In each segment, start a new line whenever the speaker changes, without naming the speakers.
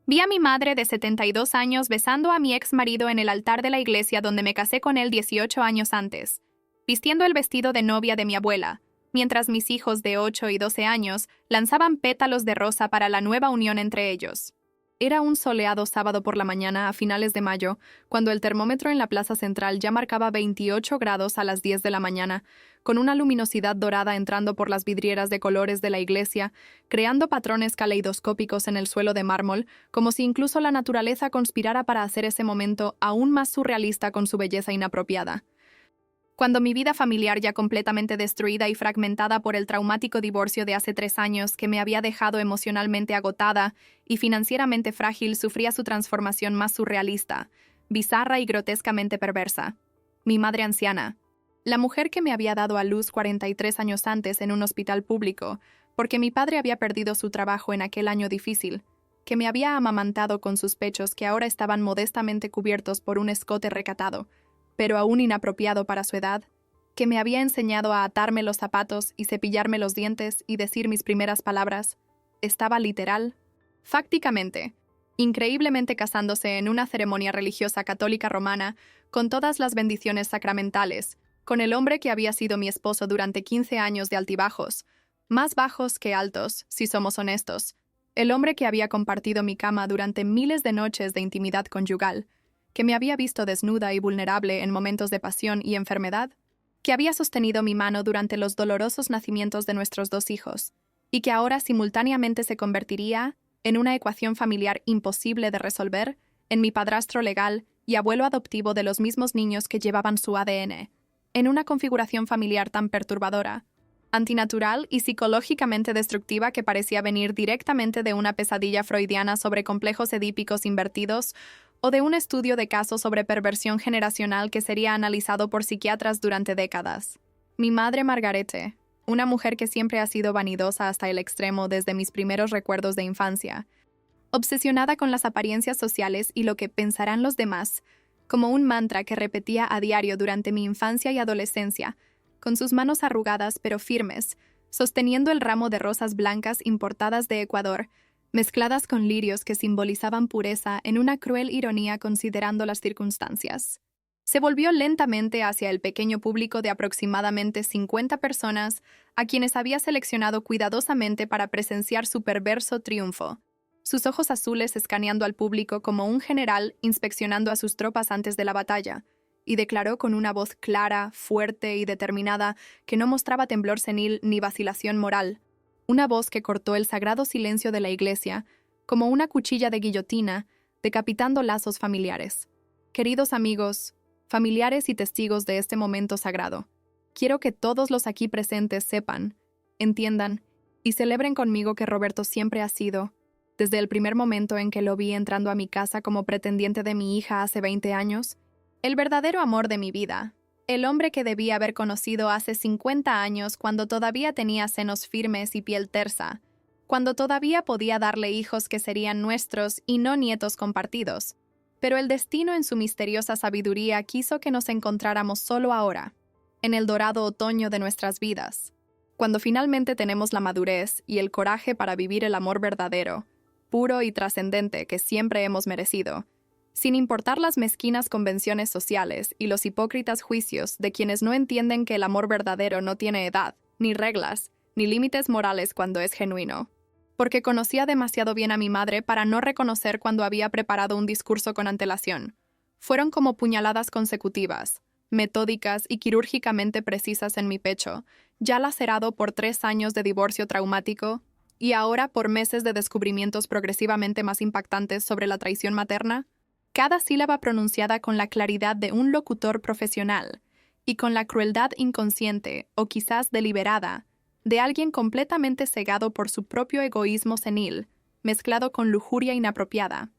Vi a mi madre de 72 años besando a mi ex marido en el altar de la iglesia donde me casé con él 18 años antes, vistiendo el vestido de novia de mi abuela, mientras mis hijos de 8 y 12 años lanzaban pétalos de rosa para la nueva unión entre ellos. Era un soleado sábado por la mañana a finales de mayo, cuando el termómetro en la plaza central ya marcaba 28 grados a las 10 de la mañana, con una luminosidad dorada entrando por las vidrieras de colores de la iglesia, creando patrones caleidoscópicos en el suelo de mármol, como si incluso la naturaleza conspirara para hacer ese momento aún más surrealista con su belleza inapropiada. Cuando mi vida familiar, ya completamente destruida y fragmentada por el traumático divorcio de hace 3 años que me había dejado emocionalmente agotada y financieramente frágil, sufría su transformación más surrealista, bizarra y grotescamente perversa. Mi madre anciana, la mujer que me había dado a luz 43 años antes en un hospital público, porque mi padre había perdido su trabajo en aquel año difícil, que me había amamantado con sus pechos que ahora estaban modestamente cubiertos por un escote recatado, pero aún inapropiado para su edad, que me había enseñado a atarme los zapatos y cepillarme los dientes y decir mis primeras palabras, estaba literal, fácticamente, increíblemente casándose en una ceremonia religiosa católica romana con todas las bendiciones sacramentales, con el hombre que había sido mi esposo durante 15 años de altibajos, más bajos que altos, si somos honestos, el hombre que había compartido mi cama durante miles de noches de intimidad conyugal, que me había visto desnuda y vulnerable en momentos de pasión y enfermedad, que había sostenido mi mano durante los dolorosos nacimientos de nuestros 2 hijos, y que ahora simultáneamente se convertiría en una ecuación familiar imposible de resolver, en mi padrastro legal y abuelo adoptivo de los mismos niños que llevaban su ADN, en una configuración familiar tan perturbadora, antinatural y psicológicamente destructiva que parecía venir directamente de una pesadilla freudiana sobre complejos edípicos invertidos o de un estudio de casos sobre perversión generacional que sería analizado por psiquiatras durante décadas. Mi madre Margarete, una mujer que siempre ha sido vanidosa hasta el extremo desde mis primeros recuerdos de infancia, obsesionada con las apariencias sociales y lo que pensarán los demás, como un mantra que repetía a diario durante mi infancia y adolescencia, con sus manos arrugadas pero firmes, sosteniendo el ramo de rosas blancas importadas de Ecuador, mezcladas con lirios que simbolizaban pureza en una cruel ironía considerando las circunstancias. Se volvió lentamente hacia el pequeño público de aproximadamente 50 personas a quienes había seleccionado cuidadosamente para presenciar su perverso triunfo, sus ojos azules escaneando al público como un general inspeccionando a sus tropas antes de la batalla, y declaró con una voz clara, fuerte y determinada que no mostraba temblor senil ni vacilación moral, una voz que cortó el sagrado silencio de la iglesia, como una cuchilla de guillotina, decapitando lazos familiares. Queridos amigos, familiares y testigos de este momento sagrado, quiero que todos los aquí presentes sepan, entiendan y celebren conmigo que Roberto siempre ha sido, desde el primer momento en que lo vi entrando a mi casa como pretendiente de mi hija hace 20 años, el verdadero amor de mi vida. El hombre que debí haber conocido hace 50 años cuando todavía tenía senos firmes y piel tersa, cuando todavía podía darle hijos que serían nuestros y no nietos compartidos. Pero el destino en su misteriosa sabiduría quiso que nos encontráramos solo ahora, en el dorado otoño de nuestras vidas, cuando finalmente tenemos la madurez y el coraje para vivir el amor verdadero, puro y trascendente que siempre hemos merecido, sin importar las mezquinas convenciones sociales y los hipócritas juicios de quienes no entienden que el amor verdadero no tiene edad, ni reglas, ni límites morales cuando es genuino. Porque conocía demasiado bien a mi madre para no reconocer cuando había preparado un discurso con antelación. Fueron como puñaladas consecutivas, metódicas y quirúrgicamente precisas en mi pecho, ya lacerado por 3 años de divorcio traumático y ahora por meses de descubrimientos progresivamente más impactantes sobre la traición materna. Cada sílaba pronunciada con la claridad de un locutor profesional y con la crueldad inconsciente o quizás deliberada de alguien completamente cegado por su propio egoísmo senil, mezclado con lujuria inapropiada,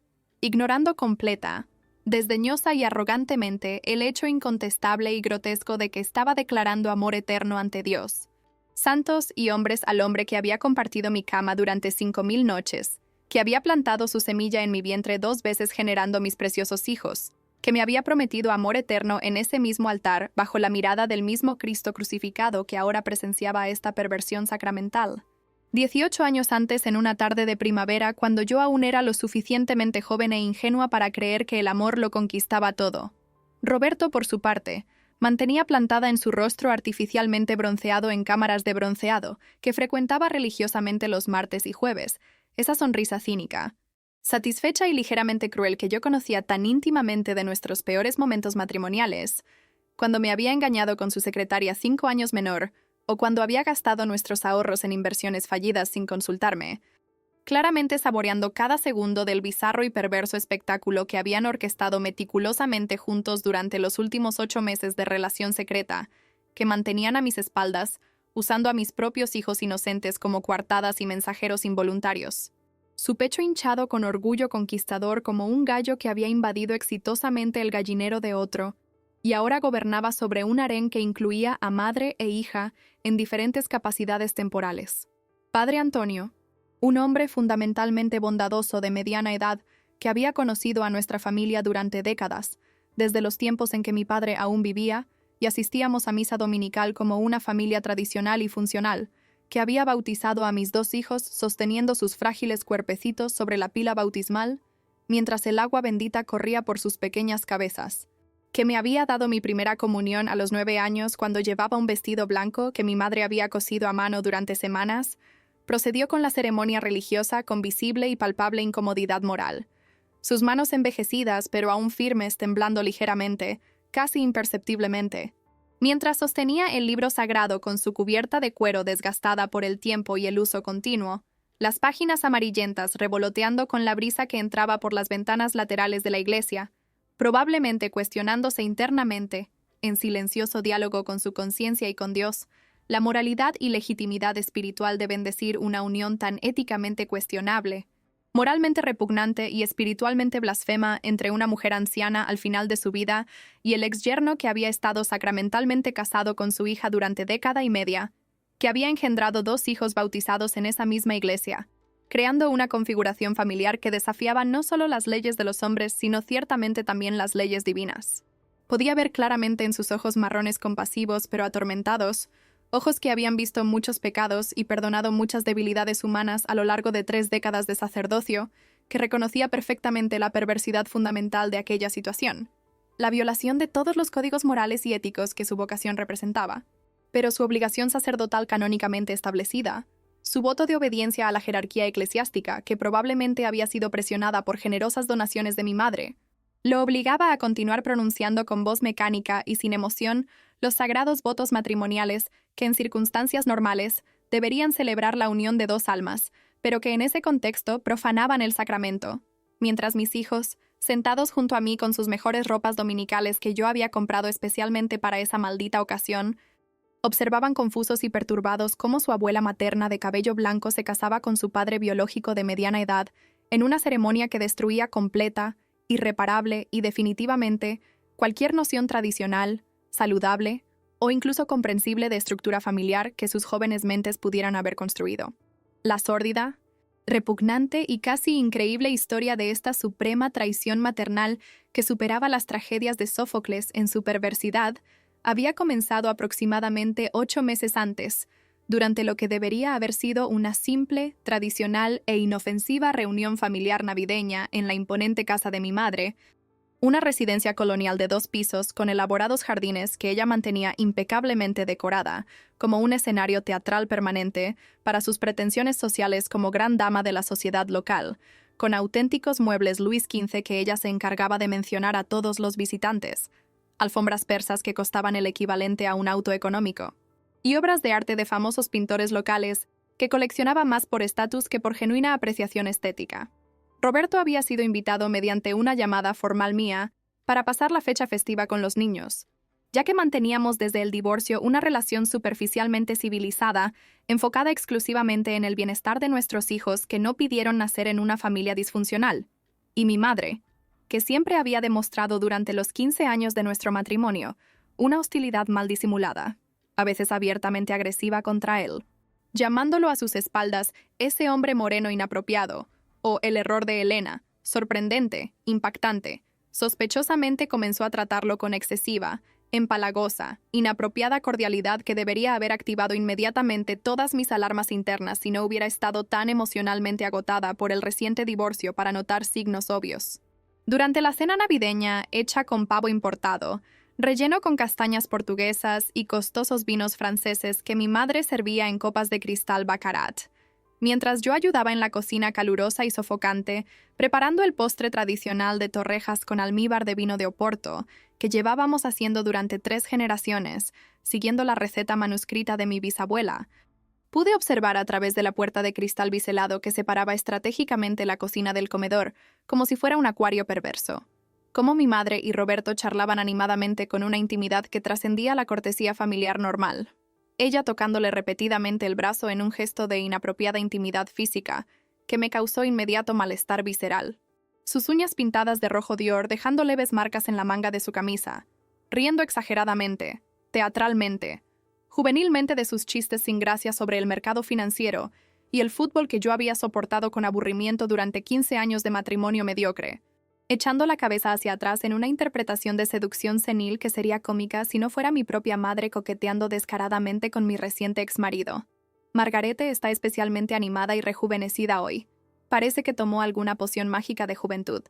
ignorando completa, desdeñosa y arrogantemente el hecho incontestable y grotesco de que estaba declarando amor eterno ante Dios, santos y hombres al hombre que había compartido mi cama durante 5000 noches, que había plantado su semilla en mi vientre 2 veces generando mis preciosos hijos, que me había prometido amor eterno en ese mismo altar bajo la mirada del mismo Cristo crucificado que ahora presenciaba esta perversión sacramental. 18 años antes, en una tarde de primavera, cuando yo aún era lo suficientemente joven e ingenua para creer que el amor lo conquistaba todo. Roberto, por su parte, mantenía plantada en su rostro artificialmente bronceado en cámaras de bronceado, que frecuentaba religiosamente los martes y jueves, esa sonrisa cínica, satisfecha y ligeramente cruel que yo conocía tan íntimamente de nuestros peores momentos matrimoniales, cuando me había engañado con su secretaria 5 años menor, o cuando había gastado nuestros ahorros en inversiones fallidas sin consultarme, claramente saboreando cada segundo del bizarro y perverso espectáculo que habían orquestado meticulosamente juntos durante los últimos 8 meses de relación secreta, que mantenían a mis espaldas, usando a mis propios hijos inocentes como coartadas y mensajeros involuntarios. Su pecho hinchado con orgullo conquistador como un gallo que había invadido exitosamente el gallinero de otro, y ahora gobernaba sobre un harén que incluía a madre e hija en diferentes capacidades temporales. Padre Antonio, un hombre fundamentalmente bondadoso de mediana edad que había conocido a nuestra familia durante décadas, desde los tiempos en que mi padre aún vivía, y asistíamos a misa dominical como una familia tradicional y funcional, que había bautizado a mis 2 hijos sosteniendo sus frágiles cuerpecitos sobre la pila bautismal, mientras el agua bendita corría por sus pequeñas cabezas, que me había dado mi primera comunión a los 9 años cuando llevaba un vestido blanco que mi madre había cosido a mano durante semanas, procedió con la ceremonia religiosa con visible y palpable incomodidad moral. Sus manos envejecidas, pero aún firmes, temblando ligeramente, casi imperceptiblemente, mientras sostenía el libro sagrado con su cubierta de cuero desgastada por el tiempo y el uso continuo, las páginas amarillentas revoloteando con la brisa que entraba por las ventanas laterales de la iglesia, probablemente cuestionándose internamente, en silencioso diálogo con su conciencia y con Dios, la moralidad y legitimidad espiritual de bendecir una unión tan éticamente cuestionable, moralmente repugnante y espiritualmente blasfema entre una mujer anciana al final de su vida y el exyerno que había estado sacramentalmente casado con su hija durante década y media, que había engendrado 2 hijos bautizados en esa misma iglesia, creando una configuración familiar que desafiaba no solo las leyes de los hombres, sino ciertamente también las leyes divinas. Podía ver claramente en sus ojos marrones compasivos pero atormentados, ojos que habían visto muchos pecados y perdonado muchas debilidades humanas a lo largo de 3 décadas de sacerdocio, que reconocía perfectamente la perversidad fundamental de aquella situación, la violación de todos los códigos morales y éticos que su vocación representaba, pero su obligación sacerdotal canónicamente establecida, su voto de obediencia a la jerarquía eclesiástica, que probablemente había sido presionada por generosas donaciones de mi madre, lo obligaba a continuar pronunciando con voz mecánica y sin emoción los sagrados votos matrimoniales que en circunstancias normales deberían celebrar la unión de 2 almas, pero que en ese contexto profanaban el sacramento, mientras mis hijos, sentados junto a mí con sus mejores ropas dominicales que yo había comprado especialmente para esa maldita ocasión, observaban confusos y perturbados cómo su abuela materna de cabello blanco se casaba con su padre biológico de mediana edad en una ceremonia que destruía completa, irreparable y definitivamente cualquier noción tradicional, saludable o incluso comprensible de estructura familiar que sus jóvenes mentes pudieran haber construido. La sórdida, repugnante y casi increíble historia de esta suprema traición maternal que superaba las tragedias de Sófocles en su perversidad había comenzado aproximadamente 8 meses antes, durante lo que debería haber sido una simple, tradicional e inofensiva reunión familiar navideña en la imponente casa de mi madre, una residencia colonial de 2 pisos con elaborados jardines que ella mantenía impecablemente decorada, como un escenario teatral permanente para sus pretensiones sociales como gran dama de la sociedad local, con auténticos muebles Luis XV que ella se encargaba de mencionar a todos los visitantes, alfombras persas que costaban el equivalente a un auto económico, y obras de arte de famosos pintores locales que coleccionaba más por estatus que por genuina apreciación estética. Roberto había sido invitado mediante una llamada formal mía para pasar la fecha festiva con los niños, ya que manteníamos desde el divorcio una relación superficialmente civilizada, enfocada exclusivamente en el bienestar de nuestros hijos que no pidieron nacer en una familia disfuncional, y mi madre, que siempre había demostrado durante los 15 años de nuestro matrimonio una hostilidad mal disimulada, a veces abiertamente agresiva contra él, llamándolo a sus espaldas ese hombre moreno inapropiado, o el error de Elena, sorprendente, impactante. Sospechosamente comenzó a tratarlo con excesiva, empalagosa, inapropiada cordialidad que debería haber activado inmediatamente todas mis alarmas internas si no hubiera estado tan emocionalmente agotada por el reciente divorcio para notar signos obvios. Durante la cena navideña, hecha con pavo importado, relleno con castañas portuguesas y costosos vinos franceses que mi madre servía en copas de cristal Baccarat, mientras yo ayudaba en la cocina calurosa y sofocante, preparando el postre tradicional de torrejas con almíbar de vino de Oporto, que llevábamos haciendo durante 3 generaciones, siguiendo la receta manuscrita de mi bisabuela, pude observar a través de la puerta de cristal biselado que separaba estratégicamente la cocina del comedor, como si fuera un acuario perverso. Cómo mi madre y Roberto charlaban animadamente con una intimidad que trascendía la cortesía familiar normal. Ella tocándole repetidamente el brazo en un gesto de inapropiada intimidad física, que me causó inmediato malestar visceral. Sus uñas pintadas de rojo Dior dejando leves marcas en la manga de su camisa, riendo exageradamente, teatralmente, juvenilmente de sus chistes sin gracia sobre el mercado financiero y el fútbol que yo había soportado con aburrimiento durante 15 años de matrimonio mediocre, echando la cabeza hacia atrás en una interpretación de seducción senil que sería cómica si no fuera mi propia madre coqueteando descaradamente con mi reciente exmarido. Margarete está especialmente animada y rejuvenecida hoy. Parece que tomó alguna poción mágica de juventud,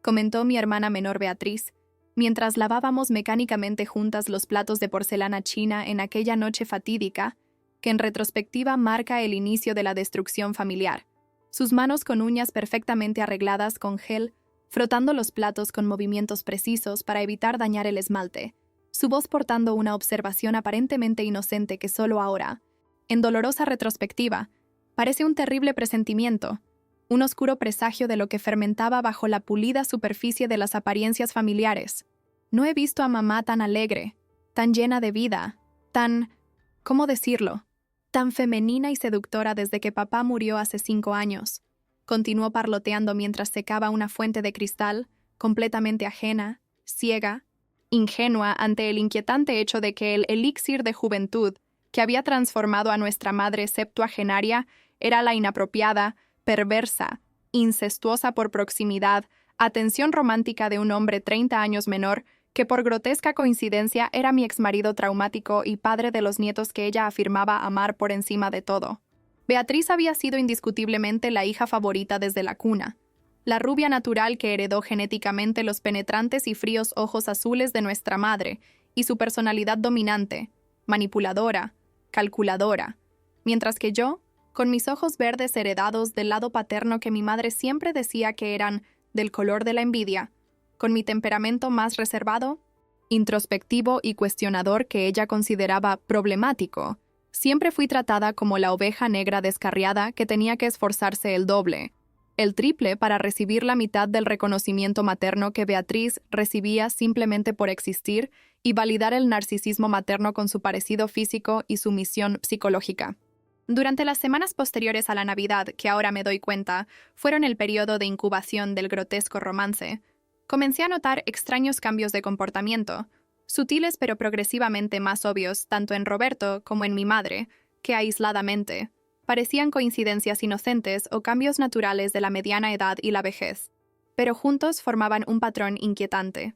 comentó mi hermana menor Beatriz, mientras lavábamos mecánicamente juntas los platos de porcelana china en aquella noche fatídica, que en retrospectiva marca el inicio de la destrucción familiar. Sus manos con uñas perfectamente arregladas con gel, frotando los platos con movimientos precisos para evitar dañar el esmalte, su voz portando una observación aparentemente inocente que solo ahora, en dolorosa retrospectiva, parece un terrible presentimiento, un oscuro presagio de lo que fermentaba bajo la pulida superficie de las apariencias familiares. No he visto a mamá tan alegre, tan llena de vida, tan, ¿cómo decirlo?, tan femenina y seductora desde que papá murió hace 5 años. Continuó parloteando mientras secaba una fuente de cristal, completamente ajena, ciega, ingenua ante el inquietante hecho de que el elixir de juventud que había transformado a nuestra madre septuagenaria era la inapropiada, perversa, incestuosa por proximidad, atención romántica de un hombre 30 años menor que por grotesca coincidencia era mi exmarido traumático y padre de los nietos que ella afirmaba amar por encima de todo. Beatriz había sido indiscutiblemente la hija favorita desde la cuna, la rubia natural que heredó genéticamente los penetrantes y fríos ojos azules de nuestra madre y su personalidad dominante, manipuladora, calculadora, mientras que yo, con mis ojos verdes heredados del lado paterno que mi madre siempre decía que eran del color de la envidia, con mi temperamento más reservado, introspectivo y cuestionador que ella consideraba problemático, siempre fui tratada como la oveja negra descarriada que tenía que esforzarse el doble, el triple para recibir la mitad del reconocimiento materno que Beatriz recibía simplemente por existir y validar el narcisismo materno con su parecido físico y sumisión psicológica. Durante las semanas posteriores a la Navidad, que ahora me doy cuenta, fueron el periodo de incubación del grotesco romance, comencé a notar extraños cambios de comportamiento, sutiles pero progresivamente más obvios tanto en Roberto como en mi madre, que aisladamente parecían coincidencias inocentes o cambios naturales de la mediana edad y la vejez, pero juntos formaban un patrón inquietante,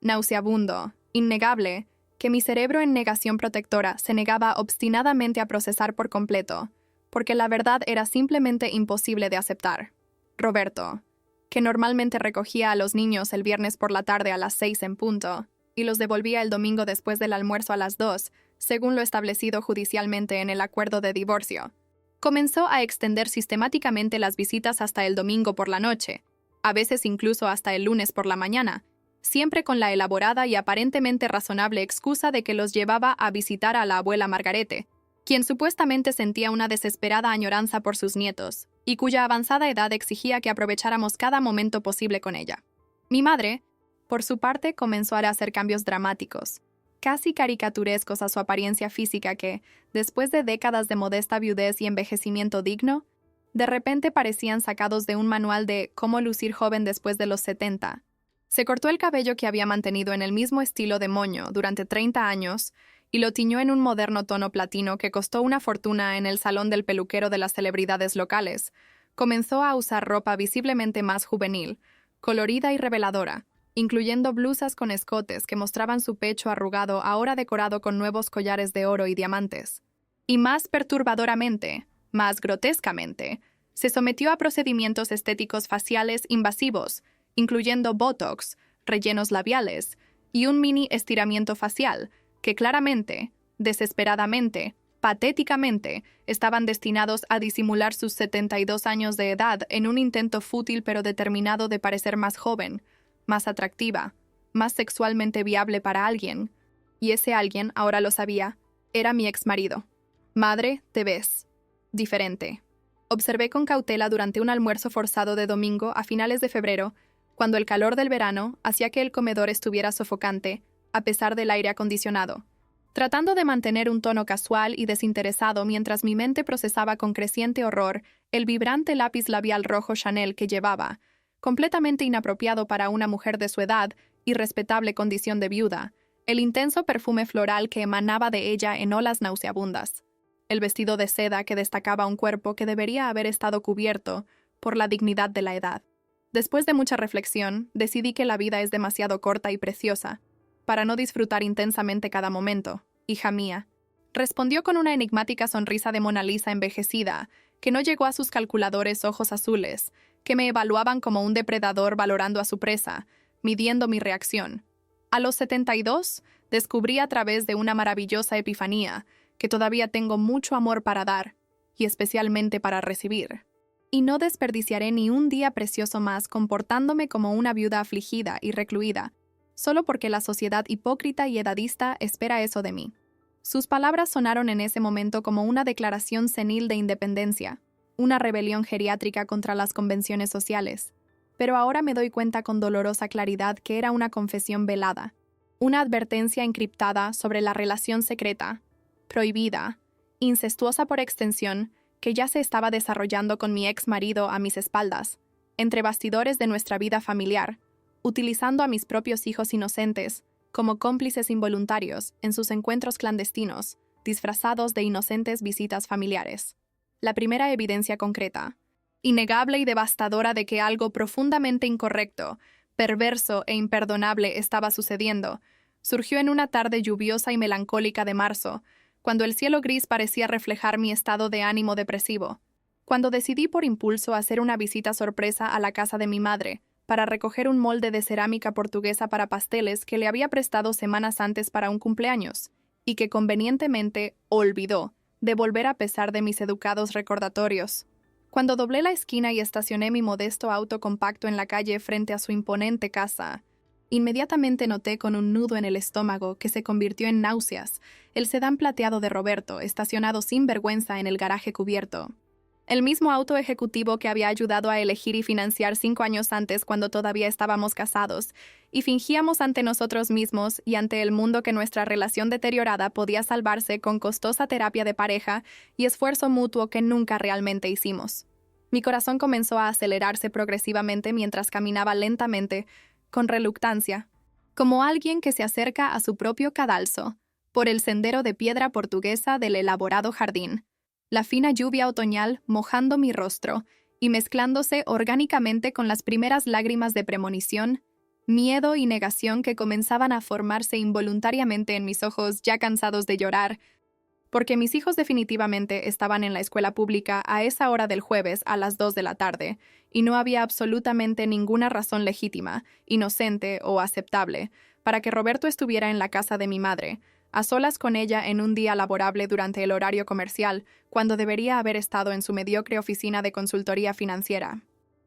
nauseabundo, innegable, que mi cerebro en negación protectora se negaba obstinadamente a procesar por completo, porque la verdad era simplemente imposible de aceptar. Roberto, que normalmente recogía a los niños el viernes por la tarde a las 6 en punto, y los devolvía el domingo después del almuerzo a las 2, según lo establecido judicialmente en el acuerdo de divorcio, comenzó a extender sistemáticamente las visitas hasta el domingo por la noche, a veces incluso hasta el lunes por la mañana, siempre con la elaborada y aparentemente razonable excusa de que los llevaba a visitar a la abuela Margarete, quien supuestamente sentía una desesperada añoranza por sus nietos, y cuya avanzada edad exigía que aprovecháramos cada momento posible con ella. Mi madre, por su parte, comenzó a hacer cambios dramáticos, casi caricaturescos a su apariencia física que, después de décadas de modesta viudez y envejecimiento digno, de repente parecían sacados de un manual de cómo lucir joven después de los 70. Se cortó el cabello que había mantenido en el mismo estilo de moño durante 30 años y lo tiñó en un moderno tono platino que costó una fortuna en el salón del peluquero de las celebridades locales. Comenzó a usar ropa visiblemente más juvenil, colorida y reveladora, incluyendo blusas con escotes que mostraban su pecho arrugado ahora decorado con nuevos collares de oro y diamantes. Y más perturbadoramente, más grotescamente, se sometió a procedimientos estéticos faciales invasivos, incluyendo botox, rellenos labiales y un mini estiramiento facial, que claramente, desesperadamente, patéticamente, estaban destinados a disimular sus 72 años de edad en un intento fútil pero determinado de parecer más joven, más atractiva, más sexualmente viable para alguien. Y ese alguien, ahora lo sabía, era mi exmarido. Madre, te ves diferente. Observé con cautela durante un almuerzo forzado de domingo a finales de febrero, cuando el calor del verano hacía que el comedor estuviera sofocante, a pesar del aire acondicionado. Tratando de mantener un tono casual y desinteresado mientras mi mente procesaba con creciente horror el vibrante lápiz labial rojo Chanel que llevaba, completamente inapropiado para una mujer de su edad y respetable condición de viuda, el intenso perfume floral que emanaba de ella en olas nauseabundas, el vestido de seda que destacaba un cuerpo que debería haber estado cubierto por la dignidad de la edad. Después de mucha reflexión, decidí que la vida es demasiado corta y preciosa para no disfrutar intensamente cada momento, hija mía. Respondió con una enigmática sonrisa de Mona Lisa envejecida, que no llegó a sus calculadores ojos azules, que me evaluaban como un depredador valorando a su presa, midiendo mi reacción. A los 72, descubrí a través de una maravillosa epifanía que todavía tengo mucho amor para dar, y especialmente para recibir. Y no desperdiciaré ni un día precioso más comportándome como una viuda afligida y recluida, solo porque la sociedad hipócrita y edadista espera eso de mí. Sus palabras sonaron en ese momento como una declaración senil de independencia, una rebelión geriátrica contra las convenciones sociales. Pero ahora me doy cuenta con dolorosa claridad que era una confesión velada, una advertencia encriptada sobre la relación secreta, prohibida, incestuosa por extensión, que ya se estaba desarrollando con mi ex marido a mis espaldas, entre bastidores de nuestra vida familiar, utilizando a mis propios hijos inocentes como cómplices involuntarios en sus encuentros clandestinos, disfrazados de inocentes visitas familiares. La primera evidencia concreta, innegable y devastadora de que algo profundamente incorrecto, perverso e imperdonable estaba sucediendo, surgió en una tarde lluviosa y melancólica de marzo, cuando el cielo gris parecía reflejar mi estado de ánimo depresivo, cuando decidí por impulso hacer una visita sorpresa a la casa de mi madre, para recoger un molde de cerámica portuguesa para pasteles que le había prestado semanas antes para un cumpleaños, y que convenientemente olvidó devolver a pesar de mis educados recordatorios. Cuando doblé la esquina y estacioné mi modesto auto compacto en la calle frente a su imponente casa, inmediatamente noté con un nudo en el estómago que se convirtió en náuseas el sedán plateado de Roberto, estacionado sin vergüenza en el garaje cubierto. El mismo auto ejecutivo que había ayudado a elegir y financiar 5 años antes cuando todavía estábamos casados, y fingíamos ante nosotros mismos y ante el mundo que nuestra relación deteriorada podía salvarse con costosa terapia de pareja y esfuerzo mutuo que nunca realmente hicimos. Mi corazón comenzó a acelerarse progresivamente mientras caminaba lentamente, con reluctancia, como alguien que se acerca a su propio cadalso, por el sendero de piedra portuguesa del elaborado jardín. La fina lluvia otoñal mojando mi rostro y mezclándose orgánicamente con las primeras lágrimas de premonición, miedo y negación que comenzaban a formarse involuntariamente en mis ojos ya cansados de llorar, porque mis hijos definitivamente estaban en la escuela pública a esa hora del jueves a las 2 de la tarde, y no había absolutamente ninguna razón legítima, inocente o aceptable para que Roberto estuviera en la casa de mi madre, a solas con ella en un día laborable durante el horario comercial, cuando debería haber estado en su mediocre oficina de consultoría financiera.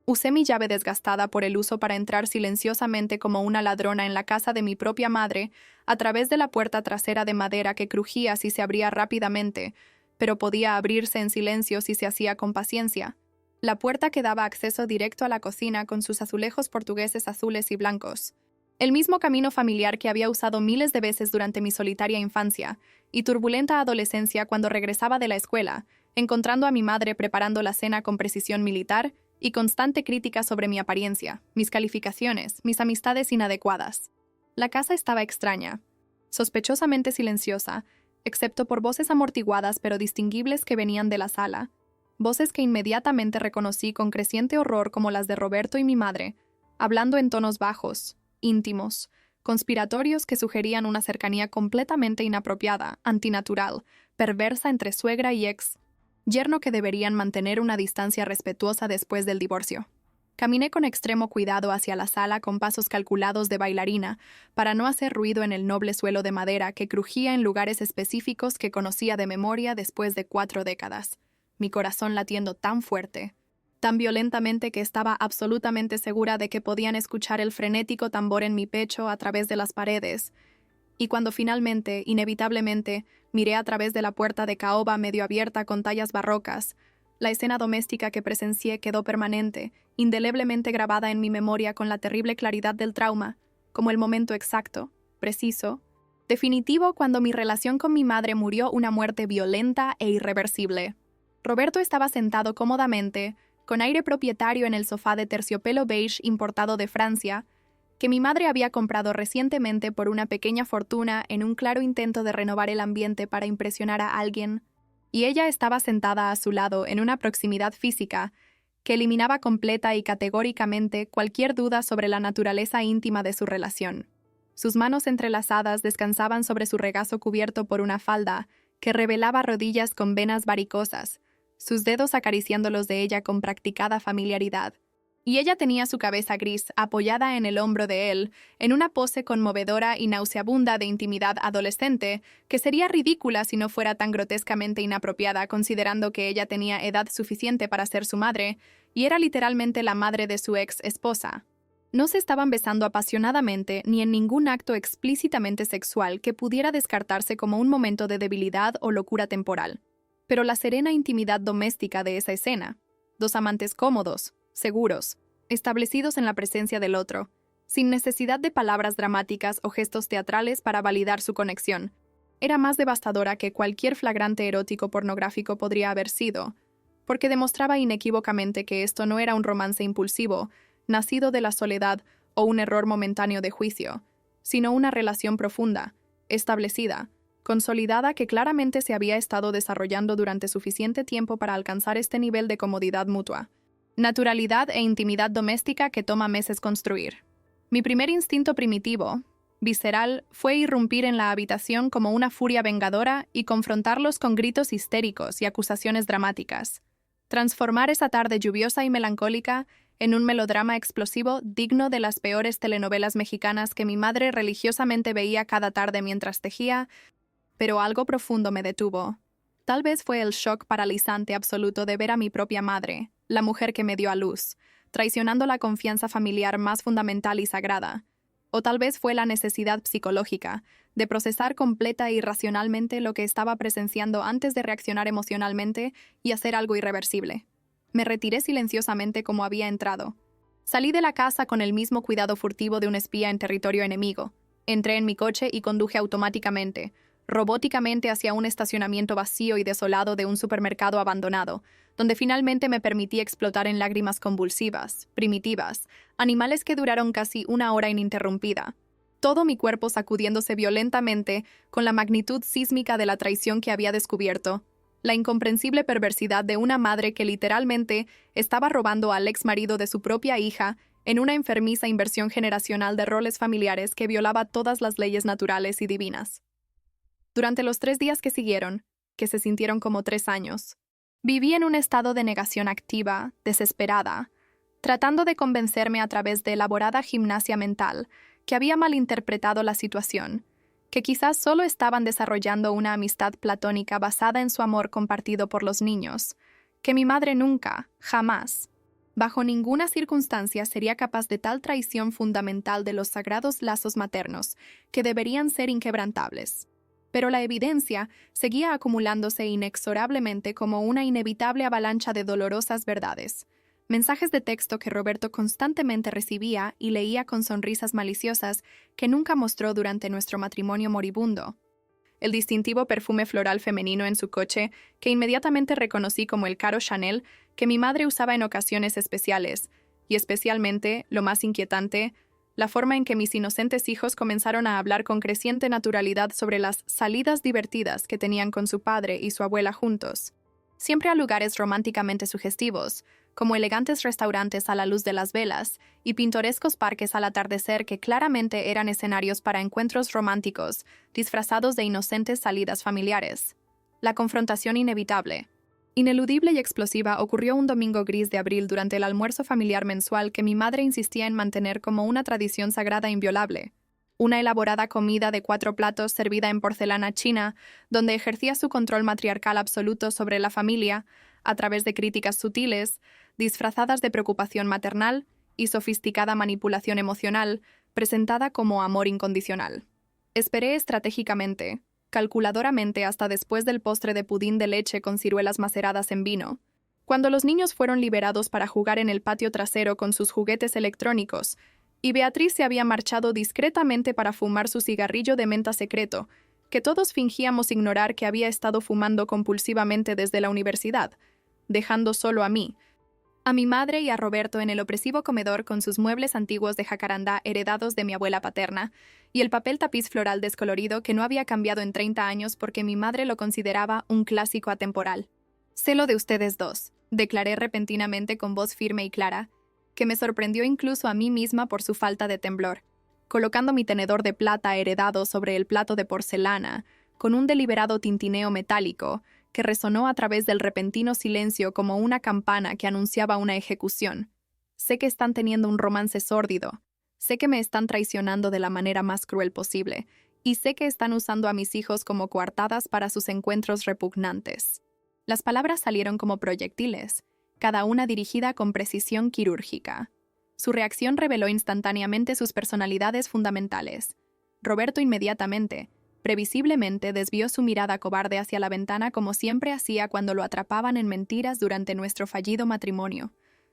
Usé mi llave desgastada por el uso para entrar silenciosamente como una ladrona en la casa de mi propia madre, a través de la puerta trasera de madera que crujía si se abría rápidamente, pero podía abrirse en silencio si se hacía con paciencia. La puerta que daba acceso directo a la cocina con sus azulejos portugueses azules y blancos. El mismo camino familiar que había usado miles de veces durante mi solitaria infancia y turbulenta adolescencia cuando regresaba de la escuela, encontrando a mi madre preparando la cena con precisión militar y constante crítica sobre mi apariencia, mis calificaciones, mis amistades inadecuadas. La casa estaba extraña, sospechosamente silenciosa, excepto por voces amortiguadas pero distinguibles que venían de la sala, voces que inmediatamente reconocí con creciente horror como las de Roberto y mi madre, hablando en tonos bajos, íntimos, conspiratorios que sugerían una cercanía completamente inapropiada, antinatural, perversa entre suegra y ex yerno que deberían mantener una distancia respetuosa después del divorcio. Caminé con extremo cuidado hacia la sala con pasos calculados de bailarina para no hacer ruido en el noble suelo de madera que crujía en lugares específicos que conocía de memoria después de 4 décadas, mi corazón latiendo tan fuerte, tan violentamente que estaba absolutamente segura de que podían escuchar el frenético tambor en mi pecho a través de las paredes. Y cuando finalmente, inevitablemente, miré a través de la puerta de caoba medio abierta con tallas barrocas, la escena doméstica que presencié quedó permanente, indeleblemente grabada en mi memoria con la terrible claridad del trauma, como el momento exacto, preciso, definitivo cuando mi relación con mi madre murió una muerte violenta e irreversible. Roberto estaba sentado cómodamente, con aire propietario en el sofá de terciopelo beige importado de Francia, que mi madre había comprado recientemente por una pequeña fortuna en un claro intento de renovar el ambiente para impresionar a alguien, y ella estaba sentada a su lado en una proximidad física que eliminaba completa y categóricamente cualquier duda sobre la naturaleza íntima de su relación. Sus manos entrelazadas descansaban sobre su regazo cubierto por una falda que revelaba rodillas con venas varicosas, sus dedos acariciando los de ella con practicada familiaridad. Y ella tenía su cabeza gris apoyada en el hombro de él, en una pose conmovedora y nauseabunda de intimidad adolescente, que sería ridícula si no fuera tan grotescamente inapropiada considerando que ella tenía edad suficiente para ser su madre, y era literalmente la madre de su ex esposa. No se estaban besando apasionadamente ni en ningún acto explícitamente sexual que pudiera descartarse como un momento de debilidad o locura temporal. Pero la serena intimidad doméstica de esa escena, dos amantes cómodos, seguros, establecidos en la presencia del otro, sin necesidad de palabras dramáticas o gestos teatrales para validar su conexión, era más devastadora que cualquier flagrante erótico pornográfico podría haber sido, porque demostraba inequívocamente que esto no era un romance impulsivo, nacido de la soledad o un error momentáneo de juicio, sino una relación profunda, establecida, consolidada que claramente se había estado desarrollando durante suficiente tiempo para alcanzar este nivel de comodidad mutua. Naturalidad e intimidad doméstica que toma meses construir. Mi primer instinto primitivo, visceral, fue irrumpir en la habitación como una furia vengadora y confrontarlos con gritos histéricos y acusaciones dramáticas. Transformar esa tarde lluviosa y melancólica en un melodrama explosivo digno de las peores telenovelas mexicanas que mi madre religiosamente veía cada tarde mientras tejía, pero algo profundo me detuvo. Tal vez fue el shock paralizante absoluto de ver a mi propia madre, la mujer que me dio a luz, traicionando la confianza familiar más fundamental y sagrada. O tal vez fue la necesidad psicológica de procesar completa y racionalmente lo que estaba presenciando antes de reaccionar emocionalmente y hacer algo irreversible. Me retiré silenciosamente como había entrado. Salí de la casa con el mismo cuidado furtivo de un espía en territorio enemigo. Entré en mi coche y conduje automáticamente, robóticamente hacia un estacionamiento vacío y desolado de un supermercado abandonado, donde finalmente me permití explotar en lágrimas convulsivas, primitivas, animales que duraron casi 1 hora ininterrumpida, todo mi cuerpo sacudiéndose violentamente con la magnitud sísmica de la traición que había descubierto, la incomprensible perversidad de una madre que literalmente estaba robando al ex marido de su propia hija en una enfermiza inversión generacional de roles familiares que violaba todas las leyes naturales y divinas. Durante los 3 días que siguieron, que se sintieron como 3 años, viví en un estado de negación activa, desesperada, tratando de convencerme a través de elaborada gimnasia mental que había malinterpretado la situación, que quizás solo estaban desarrollando una amistad platónica basada en su amor compartido por los niños, que mi madre nunca, jamás, bajo ninguna circunstancia sería capaz de tal traición fundamental de los sagrados lazos maternos que deberían ser inquebrantables. Pero la evidencia seguía acumulándose inexorablemente como una inevitable avalancha de dolorosas verdades. Mensajes de texto que Roberto constantemente recibía y leía con sonrisas maliciosas que nunca mostró durante nuestro matrimonio moribundo. El distintivo perfume floral femenino en su coche, que inmediatamente reconocí como el caro Chanel que mi madre usaba en ocasiones especiales, y especialmente, lo más inquietante, la forma en que mis inocentes hijos comenzaron a hablar con creciente naturalidad sobre las salidas divertidas que tenían con su padre y su abuela juntos, siempre a lugares románticamente sugestivos, como elegantes restaurantes a la luz de las velas y pintorescos parques al atardecer que claramente eran escenarios para encuentros románticos, disfrazados de inocentes salidas familiares. La confrontación inevitable, ineludible y explosiva ocurrió un domingo gris de abril durante el almuerzo familiar mensual que mi madre insistía en mantener como una tradición sagrada e inviolable. Una elaborada comida de 4 platos servida en porcelana china, donde ejercía su control matriarcal absoluto sobre la familia, a través de críticas sutiles, disfrazadas de preocupación maternal y sofisticada manipulación emocional, presentada como amor incondicional. Esperé estratégicamente, calculadoramente hasta después del postre de pudín de leche con ciruelas maceradas en vino. Cuando los niños fueron liberados para jugar en el patio trasero con sus juguetes electrónicos, y Beatriz se había marchado discretamente para fumar su cigarrillo de menta secreto, que todos fingíamos ignorar que había estado fumando compulsivamente desde la universidad, dejando solo a mí, a mi madre y a Roberto en el opresivo comedor con sus muebles antiguos de jacarandá heredados de mi abuela paterna, y el papel tapiz floral descolorido que no había cambiado en 30 años porque mi madre lo consideraba un clásico atemporal. «Sé lo de ustedes dos», declaré repentinamente con voz firme y clara, que me sorprendió incluso a mí misma por su falta de temblor, colocando mi tenedor de plata heredado sobre el plato de porcelana, con un deliberado tintineo metálico que resonó a través del repentino silencio como una campana que anunciaba una ejecución. Sé que están teniendo un romance sórdido, sé que me están traicionando de la manera más cruel posible, y sé que están usando a mis hijos como coartadas para sus encuentros repugnantes. Las palabras salieron como proyectiles, cada una dirigida con precisión quirúrgica. Su reacción reveló instantáneamente sus personalidades fundamentales. Roberto inmediatamente, previsiblemente, desvió su mirada cobarde hacia la ventana como siempre hacía cuando lo atrapaban en mentiras durante nuestro fallido matrimonio,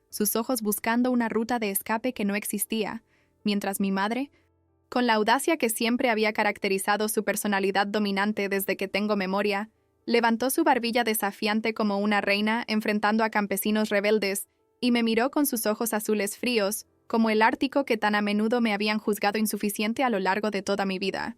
sus ojos buscando una ruta de escape que no existía, mientras mi madre, con la audacia que siempre había caracterizado su personalidad dominante desde que tengo memoria, levantó su barbilla desafiante como una reina enfrentando a campesinos rebeldes y me miró con sus ojos azules fríos, como el Ártico que tan a menudo me habían juzgado insuficiente a lo largo de toda mi vida.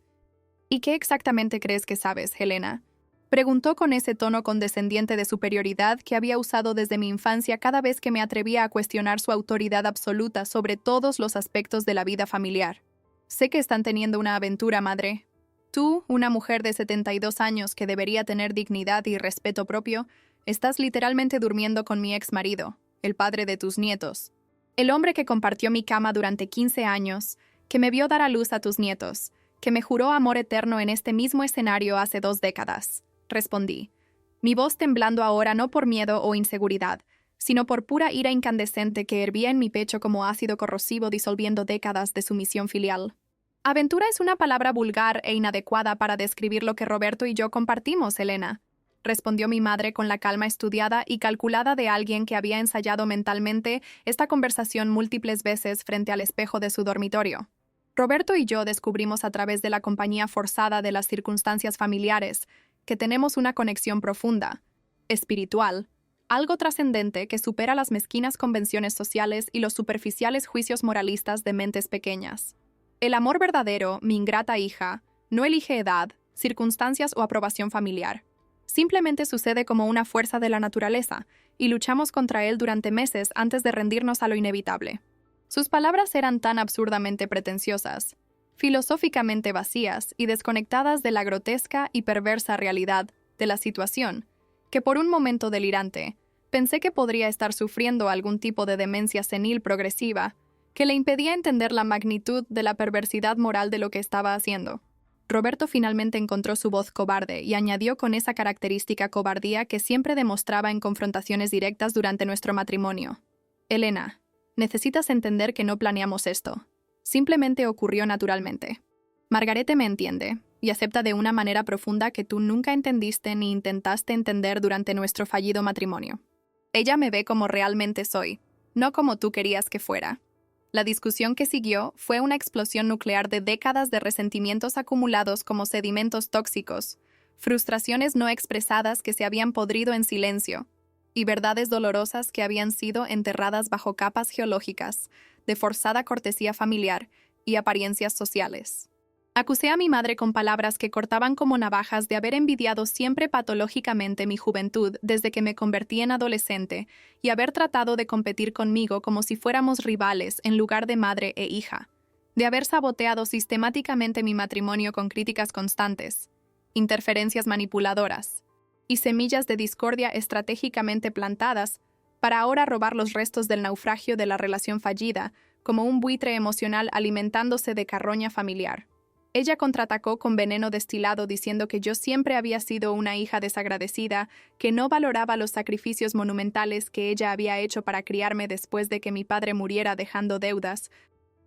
«¿Y qué exactamente crees que sabes, Helena?», preguntó con ese tono condescendiente de superioridad que había usado desde mi infancia cada vez que me atrevía a cuestionar su autoridad absoluta sobre todos los aspectos de la vida familiar. «Sé que están teniendo una aventura, madre. Tú, una mujer de 72 años que debería tener dignidad y respeto propio, estás literalmente durmiendo con mi ex marido, el padre de tus nietos. El hombre que compartió mi cama durante 15 años, que me vio dar a luz a tus nietos, que me juró amor eterno en este mismo escenario hace 2 décadas», respondí, mi voz temblando ahora no por miedo o inseguridad, sino por pura ira incandescente que hervía en mi pecho como ácido corrosivo disolviendo décadas de sumisión filial. «Aventura es una palabra vulgar e inadecuada para describir lo que Roberto y yo compartimos, Helena», respondió mi madre con la calma estudiada y calculada de alguien que había ensayado mentalmente esta conversación múltiples veces frente al espejo de su dormitorio. «Roberto y yo descubrimos a través de la compañía forzada de las circunstancias familiares que tenemos una conexión profunda, espiritual, algo trascendente que supera las mezquinas convenciones sociales y los superficiales juicios moralistas de mentes pequeñas. El amor verdadero, mi ingrata hija, no elige edad, circunstancias o aprobación familiar. Simplemente sucede como una fuerza de la naturaleza, y luchamos contra él durante meses antes de rendirnos a lo inevitable». Sus palabras eran tan absurdamente pretenciosas, filosóficamente vacías y desconectadas de la grotesca y perversa realidad de la situación, que por un momento delirante, pensé que podría estar sufriendo algún tipo de demencia senil progresiva que le impedía entender la magnitud de la perversidad moral de lo que estaba haciendo. Roberto finalmente encontró su voz cobarde y añadió con esa característica cobardía que siempre demostraba en confrontaciones directas durante nuestro matrimonio. «Helena, necesitas entender que no planeamos esto. Simplemente ocurrió naturalmente. Margarete me entiende y acepta de una manera profunda que tú nunca entendiste ni intentaste entender durante nuestro fallido matrimonio. Ella me ve como realmente soy, no como tú querías que fuera». La discusión que siguió fue una explosión nuclear de décadas de resentimientos acumulados como sedimentos tóxicos, frustraciones no expresadas que se habían podrido en silencio, y verdades dolorosas que habían sido enterradas bajo capas geológicas de forzada cortesía familiar y apariencias sociales. Acusé a mi madre con palabras que cortaban como navajas de haber envidiado siempre patológicamente mi juventud desde que me convertí en adolescente y haber tratado de competir conmigo como si fuéramos rivales en lugar de madre e hija, de haber saboteado sistemáticamente mi matrimonio con críticas constantes, interferencias manipuladoras y semillas de discordia estratégicamente plantadas para ahora robar los restos del naufragio de la relación fallida como un buitre emocional alimentándose de carroña familiar. Ella contraatacó con veneno destilado diciendo que yo siempre había sido una hija desagradecida, que no valoraba los sacrificios monumentales que ella había hecho para criarme después de que mi padre muriera dejando deudas,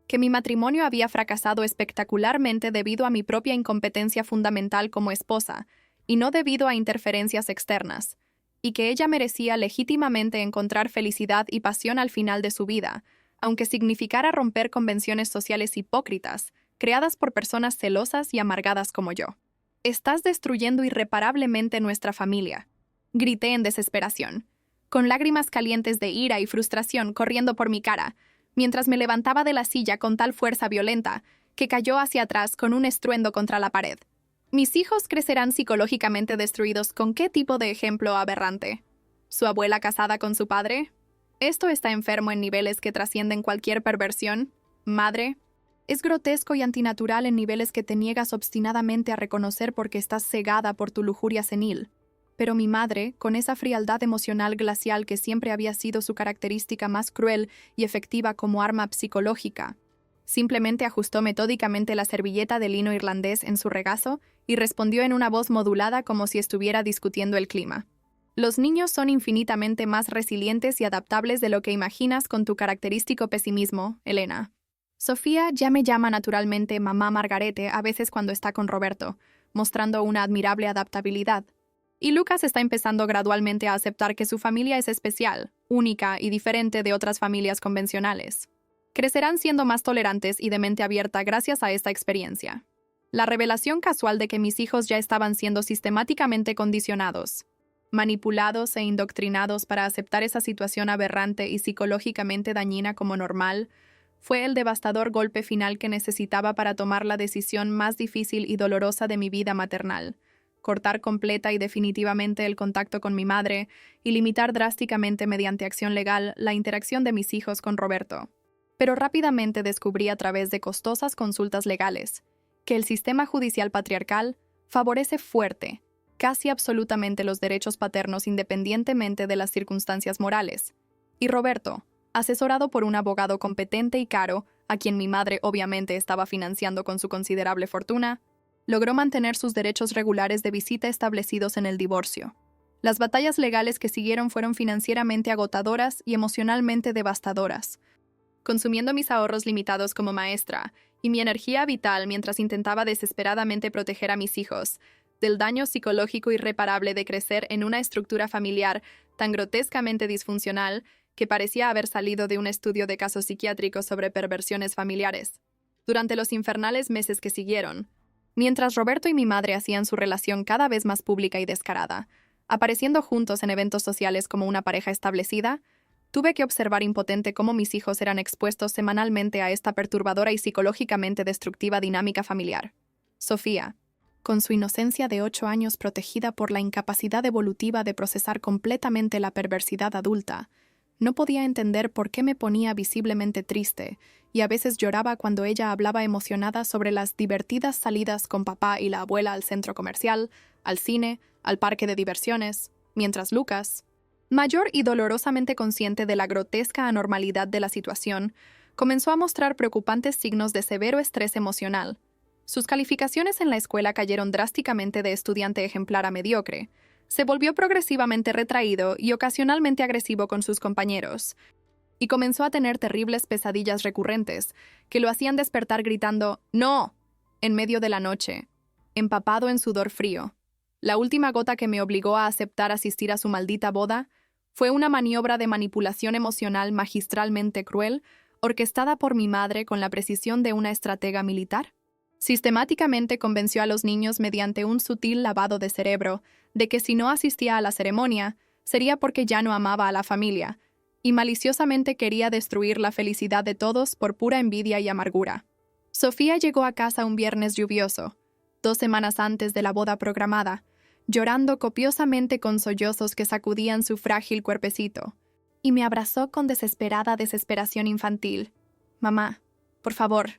que mi matrimonio había fracasado espectacularmente debido a mi propia incompetencia fundamental como esposa, y no debido a interferencias externas, y que ella merecía legítimamente encontrar felicidad y pasión al final de su vida, aunque significara romper convenciones sociales hipócritas, creadas por personas celosas y amargadas como yo. Estás destruyendo irreparablemente nuestra familia, grité en desesperación, con lágrimas calientes de ira y frustración corriendo por mi cara, mientras me levantaba de la silla con tal fuerza violenta que cayó hacia atrás con un estruendo contra la pared. ¿Mis hijos crecerán psicológicamente destruidos con qué tipo de ejemplo aberrante? ¿Su abuela casada con su padre? ¿Esto está enfermo en niveles que trascienden cualquier perversión? ¿Madre? Es grotesco y antinatural en niveles que te niegas obstinadamente a reconocer porque estás cegada por tu lujuria senil. Pero mi madre, con esa frialdad emocional glacial que siempre había sido su característica más cruel y efectiva como arma psicológica, simplemente ajustó metódicamente la servilleta de lino irlandés en su regazo y respondió en una voz modulada como si estuviera discutiendo el clima. Los niños son infinitamente más resilientes y adaptables de lo que imaginas con tu característico pesimismo, Elena. Sofía ya me llama naturalmente mamá Margarete a veces cuando está con Roberto, mostrando una admirable adaptabilidad. Y Lucas está empezando gradualmente a aceptar que su familia es especial, única y diferente de otras familias convencionales. Crecerán siendo más tolerantes y de mente abierta gracias a esta experiencia. La revelación casual de que mis hijos ya estaban siendo sistemáticamente condicionados, manipulados e indoctrinados para aceptar esa situación aberrante y psicológicamente dañina como normal, fue el devastador golpe final que necesitaba para tomar la decisión más difícil y dolorosa de mi vida maternal: cortar completa y definitivamente el contacto con mi madre y limitar drásticamente mediante acción legal la interacción de mis hijos con Roberto. Pero rápidamente descubrí a través de costosas consultas legales que el sistema judicial patriarcal favorece fuerte, casi absolutamente los derechos paternos independientemente de las circunstancias morales. Y Roberto, asesorado por un abogado competente y caro, a quien mi madre obviamente estaba financiando con su considerable fortuna, logró mantener sus derechos regulares de visita establecidos en el divorcio. Las batallas legales que siguieron fueron financieramente agotadoras y emocionalmente devastadoras, consumiendo mis ahorros limitados como maestra y mi energía vital mientras intentaba desesperadamente proteger a mis hijos del daño psicológico irreparable de crecer en una estructura familiar tan grotescamente disfuncional que parecía haber salido de un estudio de casos psiquiátricos sobre perversiones familiares. Durante los infernales meses que siguieron, mientras Roberto y mi madre hacían su relación cada vez más pública y descarada, apareciendo juntos en eventos sociales como una pareja establecida, tuve que observar impotente cómo mis hijos eran expuestos semanalmente a esta perturbadora y psicológicamente destructiva dinámica familiar. Sofía, con su inocencia de 8 años protegida por la incapacidad evolutiva de procesar completamente la perversidad adulta, no podía entender por qué me ponía visiblemente triste y a veces lloraba cuando ella hablaba emocionada sobre las divertidas salidas con papá y la abuela al centro comercial, al cine, al parque de diversiones, mientras Lucas, mayor y dolorosamente consciente de la grotesca anormalidad de la situación, comenzó a mostrar preocupantes signos de severo estrés emocional. Sus calificaciones en la escuela cayeron drásticamente de estudiante ejemplar a mediocre. Se volvió progresivamente retraído y ocasionalmente agresivo con sus compañeros, y comenzó a tener terribles pesadillas recurrentes que lo hacían despertar gritando «¡No!» en medio de la noche, empapado en sudor frío. La última gota que me obligó a aceptar asistir a su maldita boda fue una maniobra de manipulación emocional magistralmente cruel, orquestada por mi madre con la precisión de una estratega militar. Sistemáticamente convenció a los niños mediante un sutil lavado de cerebro de que si no asistía a la ceremonia, sería porque ya no amaba a la familia, y maliciosamente quería destruir la felicidad de todos por pura envidia y amargura. Sofía llegó a casa un viernes lluvioso, 2 semanas antes de la boda programada, llorando copiosamente con sollozos que sacudían su frágil cuerpecito, y me abrazó con desesperada desesperación infantil. «Mamá, por favor,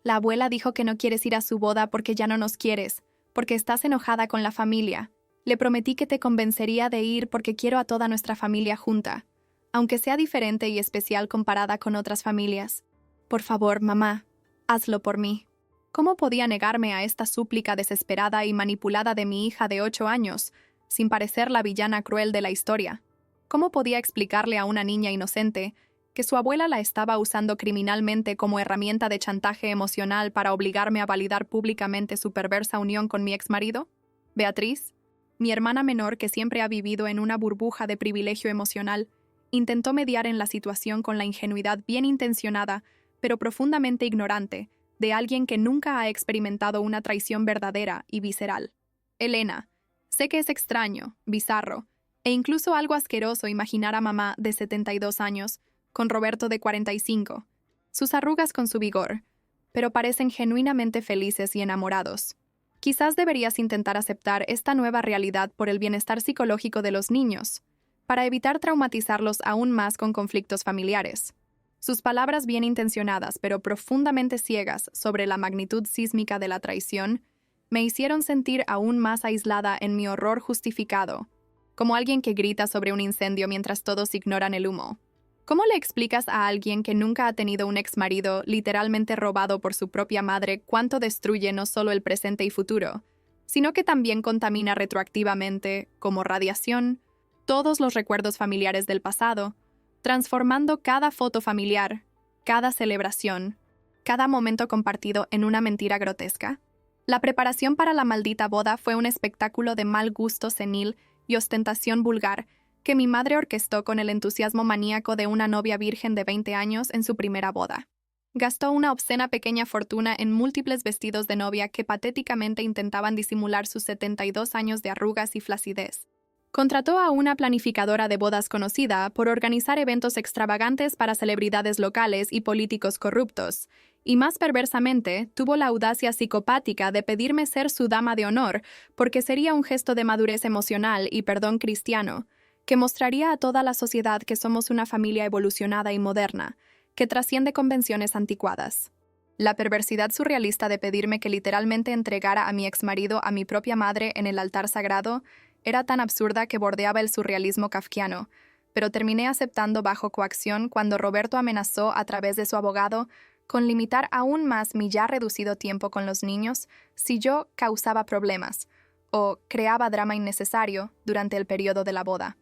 la abuela dijo que no quieres ir a su boda porque ya no nos quieres, porque estás enojada con la familia. Le prometí que te convencería de ir porque quiero a toda nuestra familia junta, aunque sea diferente y especial comparada con otras familias. Por favor, mamá, hazlo por mí». ¿Cómo podía negarme a esta súplica desesperada y manipulada de mi hija de 8 años, sin parecer la villana cruel de la historia? ¿Cómo podía explicarle a una niña inocente que su abuela la estaba usando criminalmente como herramienta de chantaje emocional para obligarme a validar públicamente su perversa unión con mi exmarido? Beatriz, mi hermana menor que siempre ha vivido en una burbuja de privilegio emocional, intentó mediar en la situación con la ingenuidad bien intencionada, pero profundamente ignorante, de alguien que nunca ha experimentado una traición verdadera y visceral. Elena, sé que es extraño, bizarro, e incluso algo asqueroso imaginar a mamá de 72 años, con Roberto de 45, sus arrugas con su vigor, pero parecen genuinamente felices y enamorados. Quizás deberías intentar aceptar esta nueva realidad por el bienestar psicológico de los niños, para evitar traumatizarlos aún más con conflictos familiares. Sus palabras bien intencionadas, pero profundamente ciegas sobre la magnitud sísmica de la traición, me hicieron sentir aún más aislada en mi horror justificado, como alguien que grita sobre un incendio mientras todos ignoran el humo. ¿Cómo le explicas a alguien que nunca ha tenido un exmarido literalmente robado por su propia madre cuánto destruye no solo el presente y futuro, sino que también contamina retroactivamente, como radiación, todos los recuerdos familiares del pasado, transformando cada foto familiar, cada celebración, cada momento compartido en una mentira grotesca? La preparación para la maldita boda fue un espectáculo de mal gusto senil y ostentación vulgar que mi madre orquestó con el entusiasmo maníaco de una novia virgen de 20 años en su primera boda. Gastó una obscena pequeña fortuna en múltiples vestidos de novia que patéticamente intentaban disimular sus 72 años de arrugas y flacidez. Contrató a una planificadora de bodas conocida por organizar eventos extravagantes para celebridades locales y políticos corruptos, y más perversamente, tuvo la audacia psicopática de pedirme ser su dama de honor porque sería un gesto de madurez emocional y perdón cristiano, que mostraría a toda la sociedad que somos una familia evolucionada y moderna, que trasciende convenciones anticuadas. La perversidad surrealista de pedirme que literalmente entregara a mi exmarido a mi propia madre en el altar sagrado era tan absurda que bordeaba el surrealismo kafkiano, pero terminé aceptando bajo coacción cuando Roberto amenazó a través de su abogado con limitar aún más mi ya reducido tiempo con los niños si yo causaba problemas o creaba drama innecesario durante el periodo de la boda.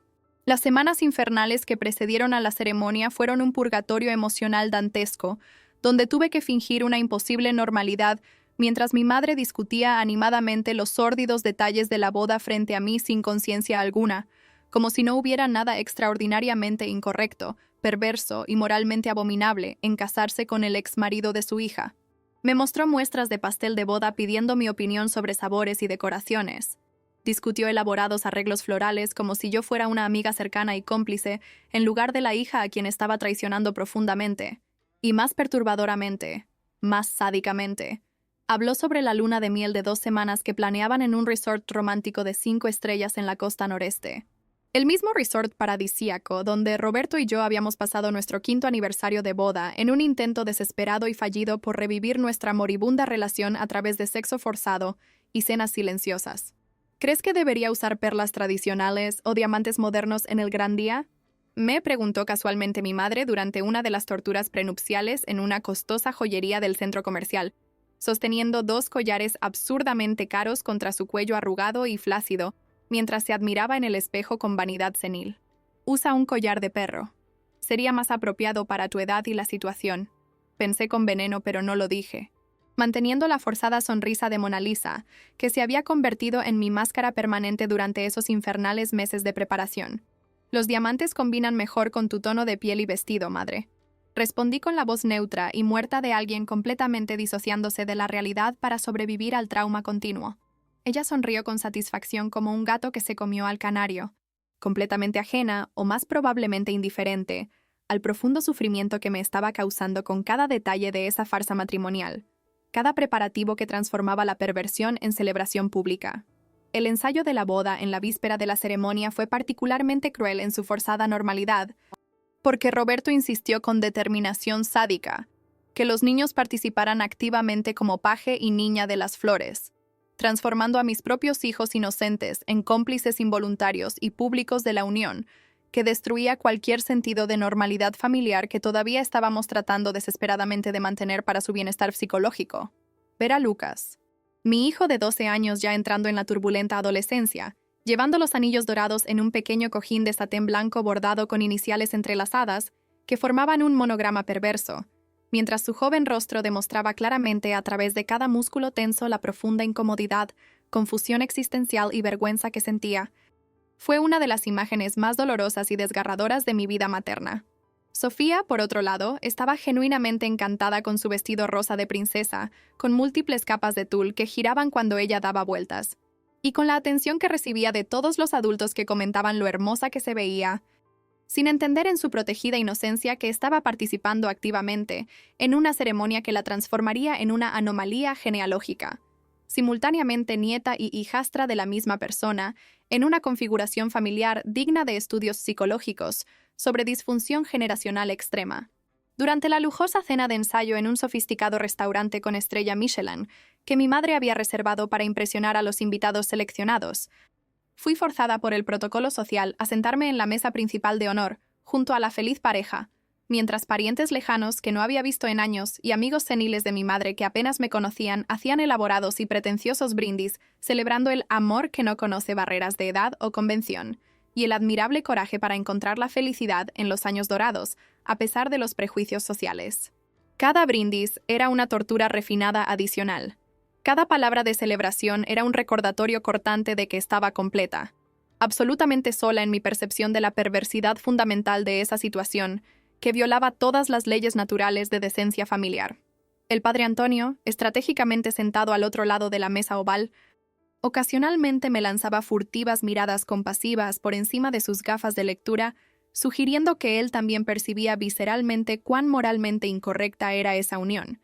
Las semanas infernales que precedieron a la ceremonia fueron un purgatorio emocional dantesco, donde tuve que fingir una imposible normalidad mientras mi madre discutía animadamente los sórdidos detalles de la boda frente a mí sin conciencia alguna, como si no hubiera nada extraordinariamente incorrecto, perverso y moralmente abominable en casarse con el exmarido de su hija. Me mostró muestras de pastel de boda pidiendo mi opinión sobre sabores y decoraciones. Discutió elaborados arreglos florales como si yo fuera una amiga cercana y cómplice, en lugar de la hija a quien estaba traicionando profundamente. Y más perturbadoramente, más sádicamente, habló sobre la luna de miel de 2 semanas que planeaban en un resort romántico de 5 estrellas en la costa noreste. El mismo resort paradisíaco donde Roberto y yo habíamos pasado nuestro 5º aniversario de boda en un intento desesperado y fallido por revivir nuestra moribunda relación a través de sexo forzado y cenas silenciosas. ¿Crees que debería usar perlas tradicionales o diamantes modernos en el gran día?, me preguntó casualmente mi madre durante una de las torturas prenupciales en una costosa joyería del centro comercial, sosteniendo 2 collares absurdamente caros contra su cuello arrugado y flácido, mientras se admiraba en el espejo con vanidad senil. Usa un collar de perro. Sería más apropiado para tu edad y la situación. Pensé con veneno, pero no lo dije, manteniendo la forzada sonrisa de Mona Lisa, que se había convertido en mi máscara permanente durante esos infernales meses de preparación. Los diamantes combinan mejor con tu tono de piel y vestido, madre. Respondí con la voz neutra y muerta de alguien completamente disociándose de la realidad para sobrevivir al trauma continuo. Ella sonrió con satisfacción como un gato que se comió al canario, completamente ajena, o más probablemente indiferente, al profundo sufrimiento que me estaba causando con cada detalle de esa farsa matrimonial. cada preparativo que transformaba la perversión en celebración pública. El ensayo de la boda en la víspera de la ceremonia fue particularmente cruel en su forzada normalidad, porque Roberto insistió con determinación sádica que los niños participaran activamente como paje y niña de las flores, transformando a mis propios hijos inocentes en cómplices involuntarios y públicos de la unión, que destruía cualquier sentido de normalidad familiar que todavía estábamos tratando desesperadamente de mantener para su bienestar psicológico. Ver a Lucas, mi hijo de 12 años ya entrando en la turbulenta adolescencia, llevando los anillos dorados en un pequeño cojín de satén blanco bordado con iniciales entrelazadas que formaban un monograma perverso, mientras su joven rostro demostraba claramente a través de cada músculo tenso la profunda incomodidad, confusión existencial y vergüenza que sentía. Fue una de las imágenes más dolorosas y desgarradoras de mi vida materna. Sofía, por otro lado, estaba genuinamente encantada con su vestido rosa de princesa, con múltiples capas de tul que giraban cuando ella daba vueltas, y con la atención que recibía de todos los adultos que comentaban lo hermosa que se veía, sin entender en su protegida inocencia que estaba participando activamente en una ceremonia que la transformaría en una anomalía genealógica, simultáneamente nieta y hijastra de la misma persona, en una configuración familiar digna de estudios psicológicos sobre disfunción generacional extrema. Durante la lujosa cena de ensayo en un sofisticado restaurante con estrella Michelin, que mi madre había reservado para impresionar a los invitados seleccionados, fui forzada por el protocolo social a sentarme en la mesa principal de honor, junto a la feliz pareja, mientras parientes lejanos que no había visto en años y amigos seniles de mi madre que apenas me conocían hacían elaborados y pretenciosos brindis, celebrando el amor que no conoce barreras de edad o convención, y el admirable coraje para encontrar la felicidad en los años dorados, a pesar de los prejuicios sociales. Cada brindis era una tortura refinada adicional. Cada palabra de celebración era un recordatorio cortante de que estaba completa, absolutamente sola en mi percepción de la perversidad fundamental de esa situación, que violaba todas las leyes naturales de decencia familiar. El padre Antonio, estratégicamente sentado al otro lado de la mesa oval, ocasionalmente me lanzaba furtivas miradas compasivas por encima de sus gafas de lectura, sugiriendo que él también percibía visceralmente cuán moralmente incorrecta era esa unión.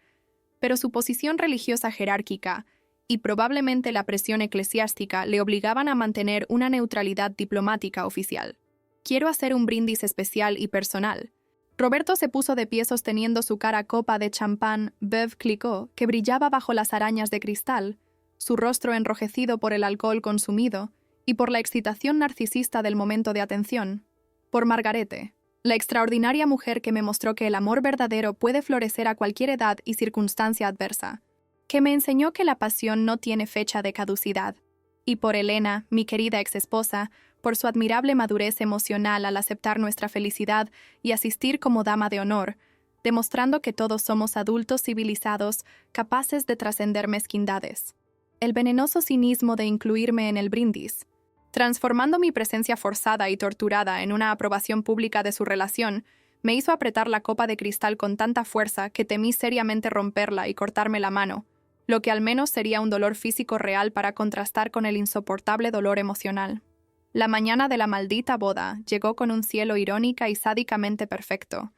Pero su posición religiosa jerárquica y probablemente la presión eclesiástica le obligaban a mantener una neutralidad diplomática oficial. Quiero hacer un brindis especial y personal. Roberto se puso de pie sosteniendo su cara copa de champán Veuve Clicquot que brillaba bajo las arañas de cristal, su rostro enrojecido por el alcohol consumido y por la excitación narcisista del momento de atención. Por Margarete, la extraordinaria mujer que me mostró que el amor verdadero puede florecer a cualquier edad y circunstancia adversa, que me enseñó que la pasión no tiene fecha de caducidad, y por Elena, mi querida exesposa, por su admirable madurez emocional al aceptar nuestra felicidad y asistir como dama de honor, demostrando que todos somos adultos civilizados capaces de trascender mezquindades. El venenoso cinismo de incluirme en el brindis, transformando mi presencia forzada y torturada en una aprobación pública de su relación, me hizo apretar la copa de cristal con tanta fuerza que temí seriamente romperla y cortarme la mano, lo que al menos sería un dolor físico real para contrastar con el insoportable dolor emocional. La mañana de la maldita boda llegó con un cielo irónica y sádicamente perfecto,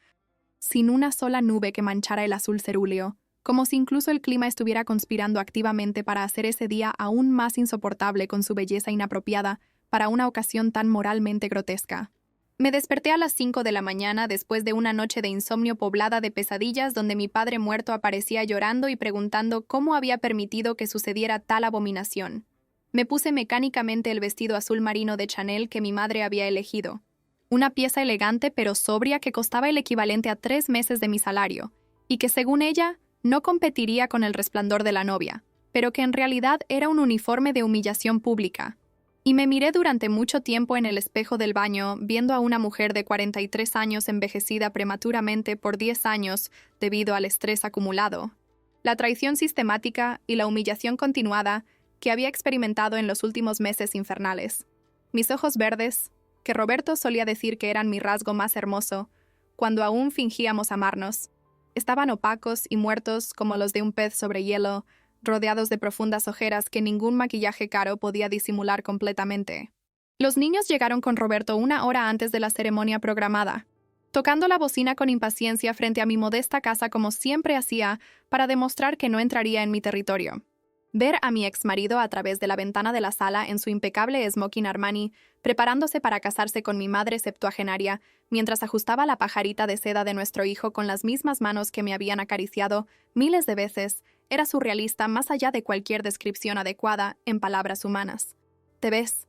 sin una sola nube que manchara el azul cerúleo, como si incluso el clima estuviera conspirando activamente para hacer ese día aún más insoportable con su belleza inapropiada para una ocasión tan moralmente grotesca. Me desperté a las 5 de la mañana después de una noche de insomnio poblada de pesadillas donde mi padre muerto aparecía llorando y preguntando cómo había permitido que sucediera tal abominación. Me puse mecánicamente el vestido azul marino de Chanel que mi madre había elegido, una pieza elegante pero sobria que costaba el equivalente a 3 meses de mi salario, y que según ella, no competiría con el resplandor de la novia, pero que en realidad era un uniforme de humillación pública. Y me miré durante mucho tiempo en el espejo del baño, viendo a una mujer de 43 años envejecida prematuramente por 10 años debido al estrés acumulado, la traición sistemática y la humillación continuada que había experimentado en los últimos meses infernales. Mis ojos verdes, que Roberto solía decir que eran mi rasgo más hermoso, cuando aún fingíamos amarnos, estaban opacos y muertos como los de un pez sobre hielo, rodeados de profundas ojeras que ningún maquillaje caro podía disimular completamente. Los niños llegaron con Roberto 1 hora antes de la ceremonia programada, tocando la bocina con impaciencia frente a mi modesta casa como siempre hacía para demostrar que no entraría en mi territorio. Ver a mi exmarido a través de la ventana de la sala en su impecable smoking Armani, preparándose para casarse con mi madre septuagenaria, mientras ajustaba la pajarita de seda de nuestro hijo con las mismas manos que me habían acariciado miles de veces, era surrealista más allá de cualquier descripción adecuada en palabras humanas. ¿Te ves?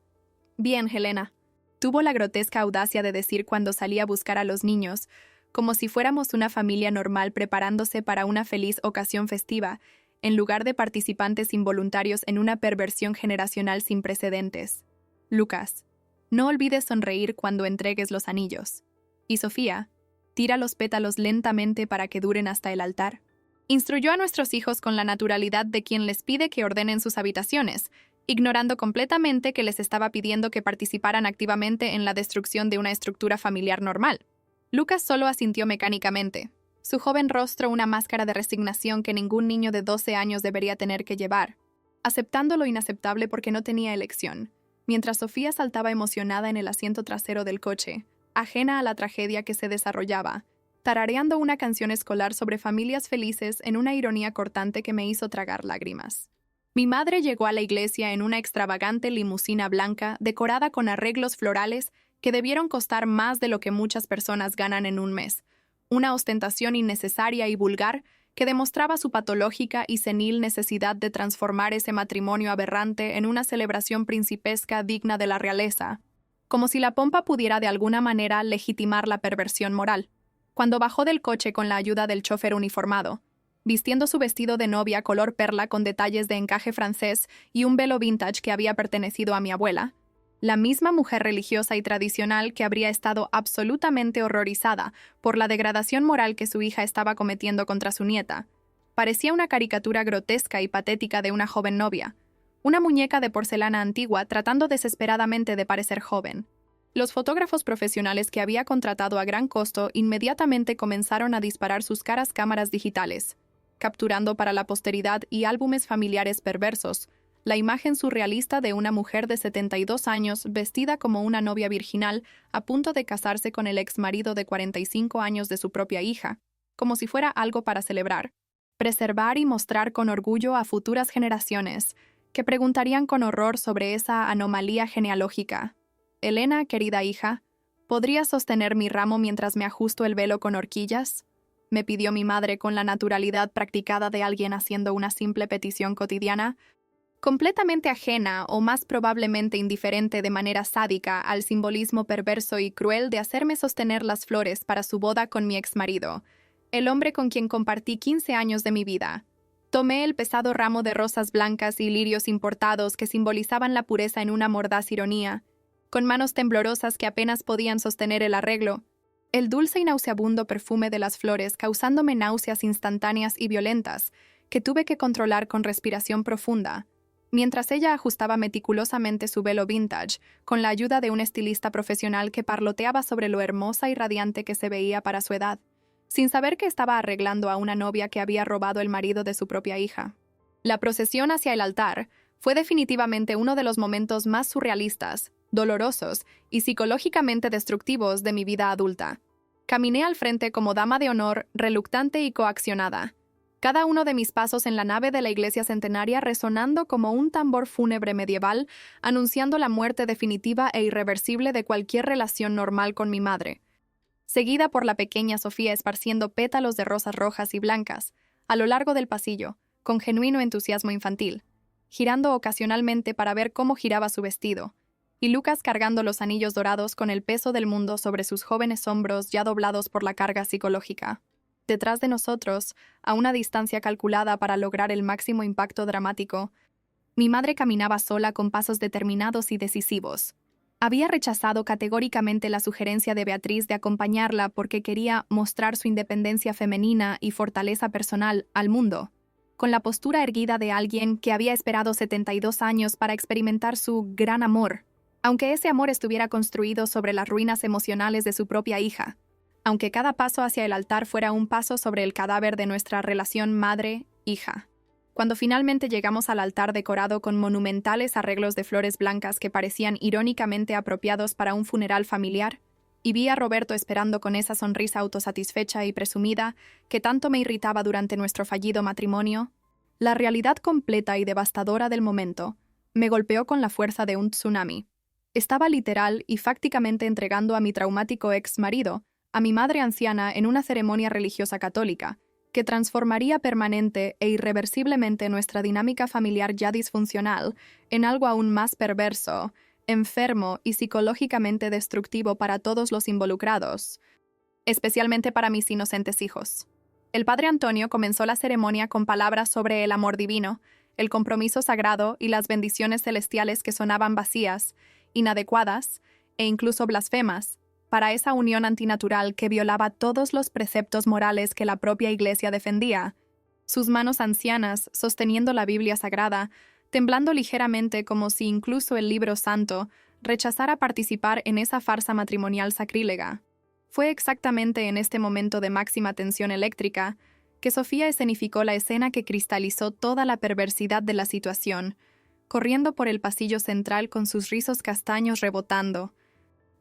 Bien, Helena. Tuvo la grotesca audacia de decir cuando salí a buscar a los niños, como si fuéramos una familia normal preparándose para una feliz ocasión festiva, en lugar de participantes involuntarios en una perversión generacional sin precedentes. Lucas, no olvides sonreír cuando entregues los anillos. Y Sofía, tira los pétalos lentamente para que duren hasta el altar. Instruyó a nuestros hijos con la naturalidad de quien les pide que ordenen sus habitaciones, ignorando completamente que les estaba pidiendo que participaran activamente en la destrucción de una estructura familiar normal. Lucas solo asintió mecánicamente, su joven rostro una máscara de resignación que ningún niño de 12 años debería tener que llevar, aceptando lo inaceptable porque no tenía elección, mientras Sofía saltaba emocionada en el asiento trasero del coche, ajena a la tragedia que se desarrollaba, tarareando una canción escolar sobre familias felices en una ironía cortante que me hizo tragar lágrimas. Mi madre llegó a la iglesia en una extravagante limusina blanca decorada con arreglos florales que debieron costar más de lo que muchas personas ganan en un mes, una ostentación innecesaria y vulgar que demostraba su patológica y senil necesidad de transformar ese matrimonio aberrante en una celebración principesca digna de la realeza, como si la pompa pudiera de alguna manera legitimar la perversión moral. Cuando bajó del coche con la ayuda del chofer uniformado, vistiendo su vestido de novia color perla con detalles de encaje francés y un velo vintage que había pertenecido a mi abuela, la misma mujer religiosa y tradicional que habría estado absolutamente horrorizada por la degradación moral que su hija estaba cometiendo contra su nieta, parecía una caricatura grotesca y patética de una joven novia, una muñeca de porcelana antigua tratando desesperadamente de parecer joven. Los fotógrafos profesionales que había contratado a gran costo inmediatamente comenzaron a disparar sus caras cámaras digitales, capturando para la posteridad y álbumes familiares perversos la imagen surrealista de una mujer de 72 años vestida como una novia virginal a punto de casarse con el exmarido de 45 años de su propia hija, como si fuera algo para celebrar, preservar y mostrar con orgullo a futuras generaciones, que preguntarían con horror sobre esa anomalía genealógica. Helena, querida hija, ¿podrías sostener mi ramo mientras me ajusto el velo con horquillas? Me pidió mi madre con la naturalidad practicada de alguien haciendo una simple petición cotidiana, completamente ajena o más probablemente indiferente de manera sádica al simbolismo perverso y cruel de hacerme sostener las flores para su boda con mi exmarido, el hombre con quien compartí 15 años de mi vida. Tomé el pesado ramo de rosas blancas y lirios importados que simbolizaban la pureza en una mordaz ironía, con manos temblorosas que apenas podían sostener el arreglo, el dulce y nauseabundo perfume de las flores causándome náuseas instantáneas y violentas que tuve que controlar con respiración profunda, mientras ella ajustaba meticulosamente su velo vintage con la ayuda de un estilista profesional que parloteaba sobre lo hermosa y radiante que se veía para su edad, sin saber que estaba arreglando a una novia que había robado el marido de su propia hija. La procesión hacia el altar fue definitivamente uno de los momentos más surrealistas, dolorosos y psicológicamente destructivos de mi vida adulta. Caminé al frente como dama de honor, reluctante y coaccionada, cada uno de mis pasos en la nave de la iglesia centenaria resonando como un tambor fúnebre medieval, anunciando la muerte definitiva e irreversible de cualquier relación normal con mi madre, seguida por la pequeña Sofía esparciendo pétalos de rosas rojas y blancas a lo largo del pasillo, con genuino entusiasmo infantil, girando ocasionalmente para ver cómo giraba su vestido, y Lucas cargando los anillos dorados con el peso del mundo sobre sus jóvenes hombros ya doblados por la carga psicológica. Detrás de nosotros, a una distancia calculada para lograr el máximo impacto dramático, mi madre caminaba sola con pasos determinados y decisivos. Había rechazado categóricamente la sugerencia de Beatriz de acompañarla porque quería mostrar su independencia femenina y fortaleza personal al mundo, con la postura erguida de alguien que había esperado 72 años para experimentar su gran amor, aunque ese amor estuviera construido sobre las ruinas emocionales de su propia hija, aunque cada paso hacia el altar fuera un paso sobre el cadáver de nuestra relación madre-hija. Cuando finalmente llegamos al altar decorado con monumentales arreglos de flores blancas que parecían irónicamente apropiados para un funeral familiar, y vi a Roberto esperando con esa sonrisa autosatisfecha y presumida que tanto me irritaba durante nuestro fallido matrimonio. La realidad completa y devastadora del momento me golpeó con la fuerza de un tsunami. Estaba literal y fácticamente entregando a mi traumático ex marido, a mi madre anciana, en una ceremonia religiosa católica, que transformaría permanente e irreversiblemente nuestra dinámica familiar ya disfuncional en algo aún más perverso, enfermo y psicológicamente destructivo para todos los involucrados, especialmente para mis inocentes hijos. El padre Antonio comenzó la ceremonia con palabras sobre el amor divino, el compromiso sagrado y las bendiciones celestiales que sonaban vacías, inadecuadas e incluso blasfemas para esa unión antinatural que violaba todos los preceptos morales que la propia Iglesia defendía. Sus manos ancianas, sosteniendo la Biblia sagrada, temblando ligeramente como si incluso el libro santo rechazara participar en esa farsa matrimonial sacrílega. Fue exactamente en este momento de máxima tensión eléctrica que Sofía escenificó la escena que cristalizó toda la perversidad de la situación, corriendo por el pasillo central con sus rizos castaños rebotando,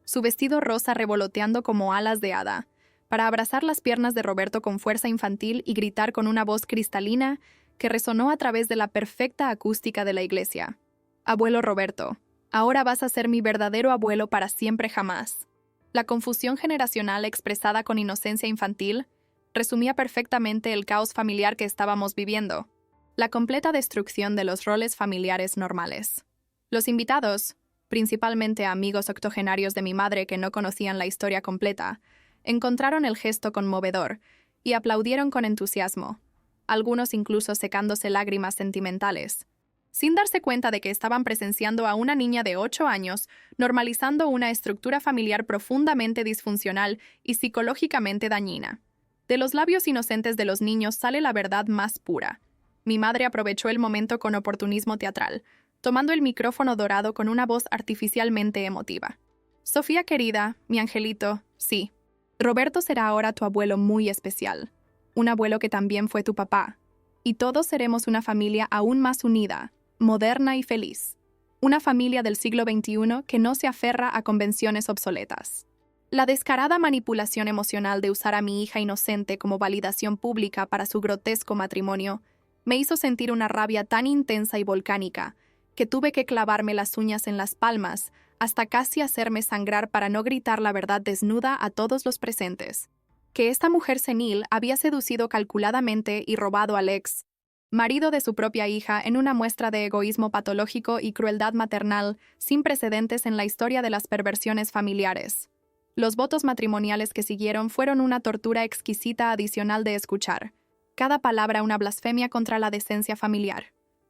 su vestido rosa revoloteando como alas de hada, para abrazar las piernas de Roberto con fuerza infantil y gritar con una voz cristalina que resonó a través de la perfecta acústica de la iglesia: «Abuelo Roberto, ahora vas a ser mi verdadero abuelo para siempre jamás». La confusión generacional expresada con inocencia infantil resumía perfectamente el caos familiar que estábamos viviendo, la completa destrucción de los roles familiares normales. Los invitados, principalmente amigos octogenarios de mi madre que no conocían la historia completa, encontraron el gesto conmovedor y aplaudieron con entusiasmo, algunos incluso secándose lágrimas sentimentales, sin darse cuenta de que estaban presenciando a una niña de 8 años normalizando una estructura familiar profundamente disfuncional y psicológicamente dañina. De los labios inocentes de los niños sale la verdad más pura. Mi madre aprovechó el momento con oportunismo teatral, tomando el micrófono dorado con una voz artificialmente emotiva. «Sofía querida, mi angelito, sí, Roberto será ahora tu abuelo muy especial, un abuelo que también fue tu papá, y todos seremos una familia aún más unida, moderna y feliz, una familia del siglo XXI que no se aferra a convenciones obsoletas». La descarada manipulación emocional de usar a mi hija inocente como validación pública para su grotesco matrimonio me hizo sentir una rabia tan intensa y volcánica que tuve que clavarme las uñas en las palmas hasta casi hacerme sangrar para no gritar la verdad desnuda a todos los presentes: que esta mujer senil había seducido calculadamente y robado al ex marido de su propia hija en una muestra de egoísmo patológico y crueldad maternal sin precedentes en la historia de las perversiones familiares. Los votos matrimoniales que siguieron fueron una tortura exquisita adicional de escuchar, cada palabra una blasfemia contra la decencia familiar.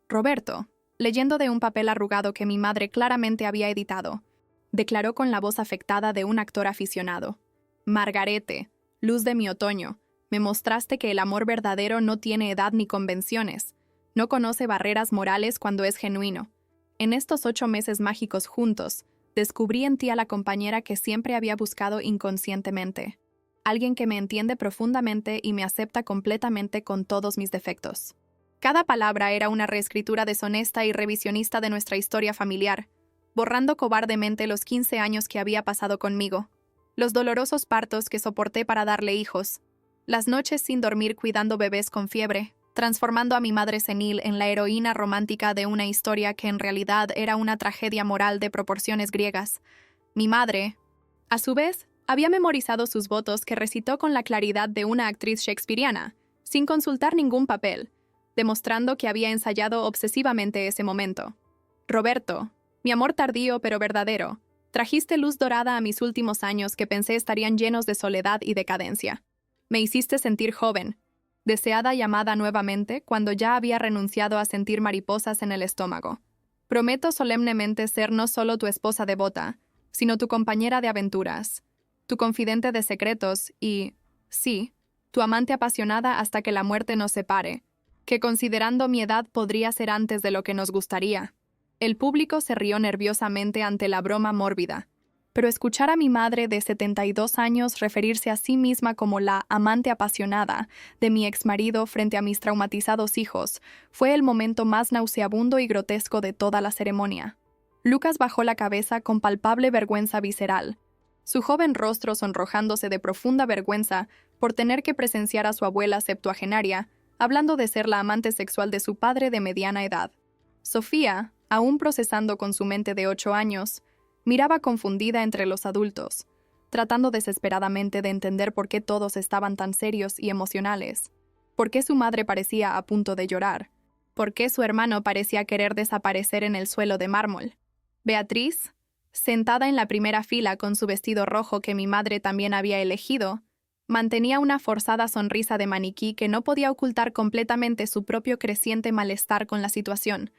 Roberto, leyendo de un papel arrugado que mi madre claramente había editado, declaró con la voz afectada de un actor aficionado: «Margarete, luz de mi otoño, me mostraste que el amor verdadero no tiene edad ni convenciones, no conoce barreras morales cuando es genuino. En estos 8 meses mágicos juntos, descubrí en ti a la compañera que siempre había buscado inconscientemente, alguien que me entiende profundamente y me acepta completamente con todos mis defectos». Cada palabra era una reescritura deshonesta y revisionista de nuestra historia familiar, borrando cobardemente los 15 años que había pasado conmigo, los dolorosos partos que soporté para darle hijos, las noches sin dormir cuidando bebés con fiebre, transformando a mi madre senil en la heroína romántica de una historia que en realidad era una tragedia moral de proporciones griegas. Mi madre, a su vez, había memorizado sus votos que recitó con la claridad de una actriz shakespeariana, sin consultar ningún papel, demostrando que había ensayado obsesivamente ese momento. «Roberto, mi amor tardío pero verdadero, trajiste luz dorada a mis últimos años que pensé estarían llenos de soledad y decadencia. Me hiciste sentir joven, deseada y amada nuevamente cuando ya había renunciado a sentir mariposas en el estómago. Prometo solemnemente ser no solo tu esposa devota, sino tu compañera de aventuras, tu confidente de secretos y, sí, tu amante apasionada hasta que la muerte nos separe, que considerando mi edad podría ser antes de lo que nos gustaría». El público se rió nerviosamente ante la broma mórbida, pero escuchar a mi madre de 72 años referirse a sí misma como la amante apasionada de mi exmarido frente a mis traumatizados hijos fue el momento más nauseabundo y grotesco de toda la ceremonia. Lucas bajó la cabeza con palpable vergüenza visceral, su joven rostro sonrojándose de profunda vergüenza por tener que presenciar a su abuela septuagenaria, hablando de ser la amante sexual de su padre de mediana edad. Sofía, aún procesando con su mente de 8 años, miraba confundida entre los adultos, tratando desesperadamente de entender por qué todos estaban tan serios y emocionales, por qué su madre parecía a punto de llorar, por qué su hermano parecía querer desaparecer en el suelo de mármol. Beatriz, sentada en la primera fila con su vestido rojo que mi madre también había elegido, mantenía una forzada sonrisa de maniquí que no podía ocultar completamente su propio creciente malestar con la situación,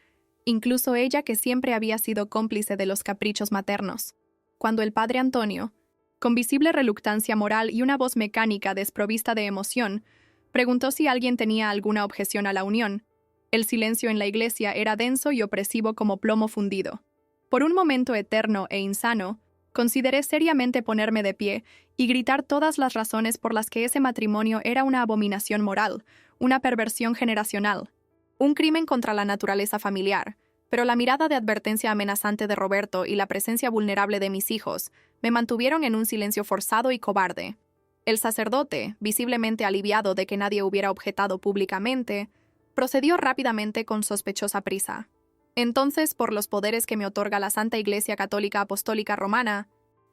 incluso ella que siempre había sido cómplice de los caprichos maternos. Cuando el padre Antonio, con visible reluctancia moral y una voz mecánica desprovista de emoción, preguntó si alguien tenía alguna objeción a la unión, el silencio en la iglesia era denso y opresivo como plomo fundido. Por un momento eterno e insano, consideré seriamente ponerme de pie y gritar todas las razones por las que ese matrimonio era una abominación moral, una perversión generacional, un crimen contra la naturaleza familiar, pero la mirada de advertencia amenazante de Roberto y la presencia vulnerable de mis hijos me mantuvieron en un silencio forzado y cobarde. El sacerdote, visiblemente aliviado de que nadie hubiera objetado públicamente, procedió rápidamente con sospechosa prisa. Entonces, por los poderes que me otorga la Santa Iglesia Católica Apostólica Romana,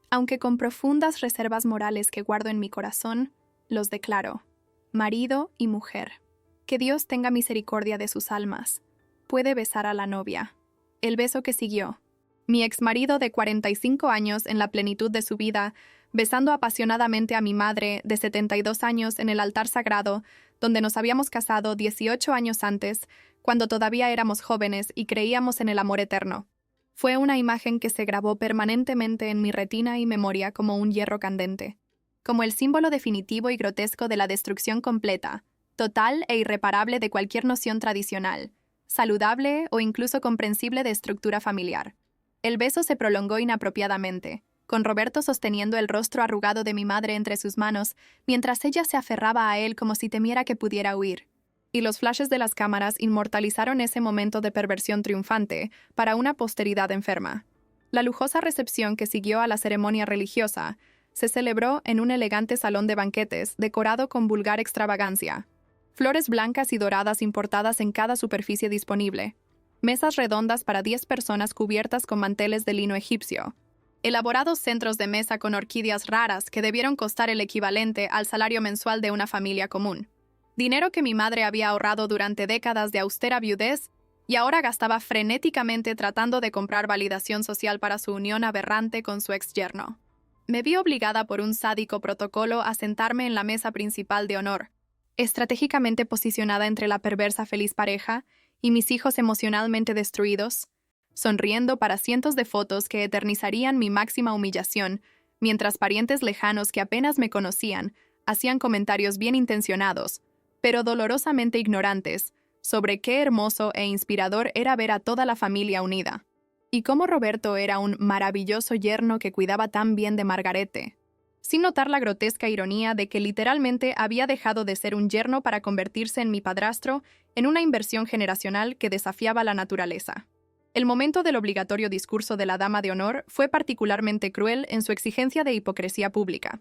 aunque con profundas reservas morales que guardo en mi corazón, los declaro, marido y mujer. Que Dios tenga misericordia de sus almas. Puede besar a la novia. El beso que siguió. Mi exmarido de 45 años en la plenitud de su vida, besando apasionadamente a mi madre de 72 años en el altar sagrado, donde nos habíamos casado 18 años antes, cuando todavía éramos jóvenes y creíamos en el amor eterno. Fue una imagen que se grabó permanentemente en mi retina y memoria como un hierro candente, como el símbolo definitivo y grotesco de la destrucción completa, total e irreparable de cualquier noción tradicional, saludable o incluso comprensible de estructura familiar. El beso se prolongó inapropiadamente, con Roberto sosteniendo el rostro arrugado de mi madre entre sus manos, mientras ella se aferraba a él como si temiera que pudiera huir. Y los flashes de las cámaras inmortalizaron ese momento de perversión triunfante para una posteridad enferma. La lujosa recepción que siguió a la ceremonia religiosa se celebró en un elegante salón de banquetes decorado con vulgar extravagancia. Flores blancas y doradas importadas en cada superficie disponible. Mesas redondas para 10 personas cubiertas con manteles de lino egipcio. Elaborados centros de mesa con orquídeas raras que debieron costar el equivalente al salario mensual de una familia común. Dinero que mi madre había ahorrado durante décadas de austera viudez y ahora gastaba frenéticamente tratando de comprar validación social para su unión aberrante con su ex-yerno. Me vi obligada por un sádico protocolo a sentarme en la mesa principal de honor, estratégicamente posicionada entre la perversa feliz pareja y mis hijos emocionalmente destruidos, sonriendo para cientos de fotos que eternizarían mi máxima humillación, mientras parientes lejanos que apenas me conocían hacían comentarios bien intencionados, pero dolorosamente ignorantes, sobre qué hermoso e inspirador era ver a toda la familia unida, y cómo Roberto era un maravilloso yerno que cuidaba tan bien de Margarete, sin notar la grotesca ironía de que literalmente había dejado de ser un yerno para convertirse en mi padrastro en una inversión generacional que desafiaba la naturaleza. El momento del obligatorio discurso de la dama de honor fue particularmente cruel en su exigencia de hipocresía pública.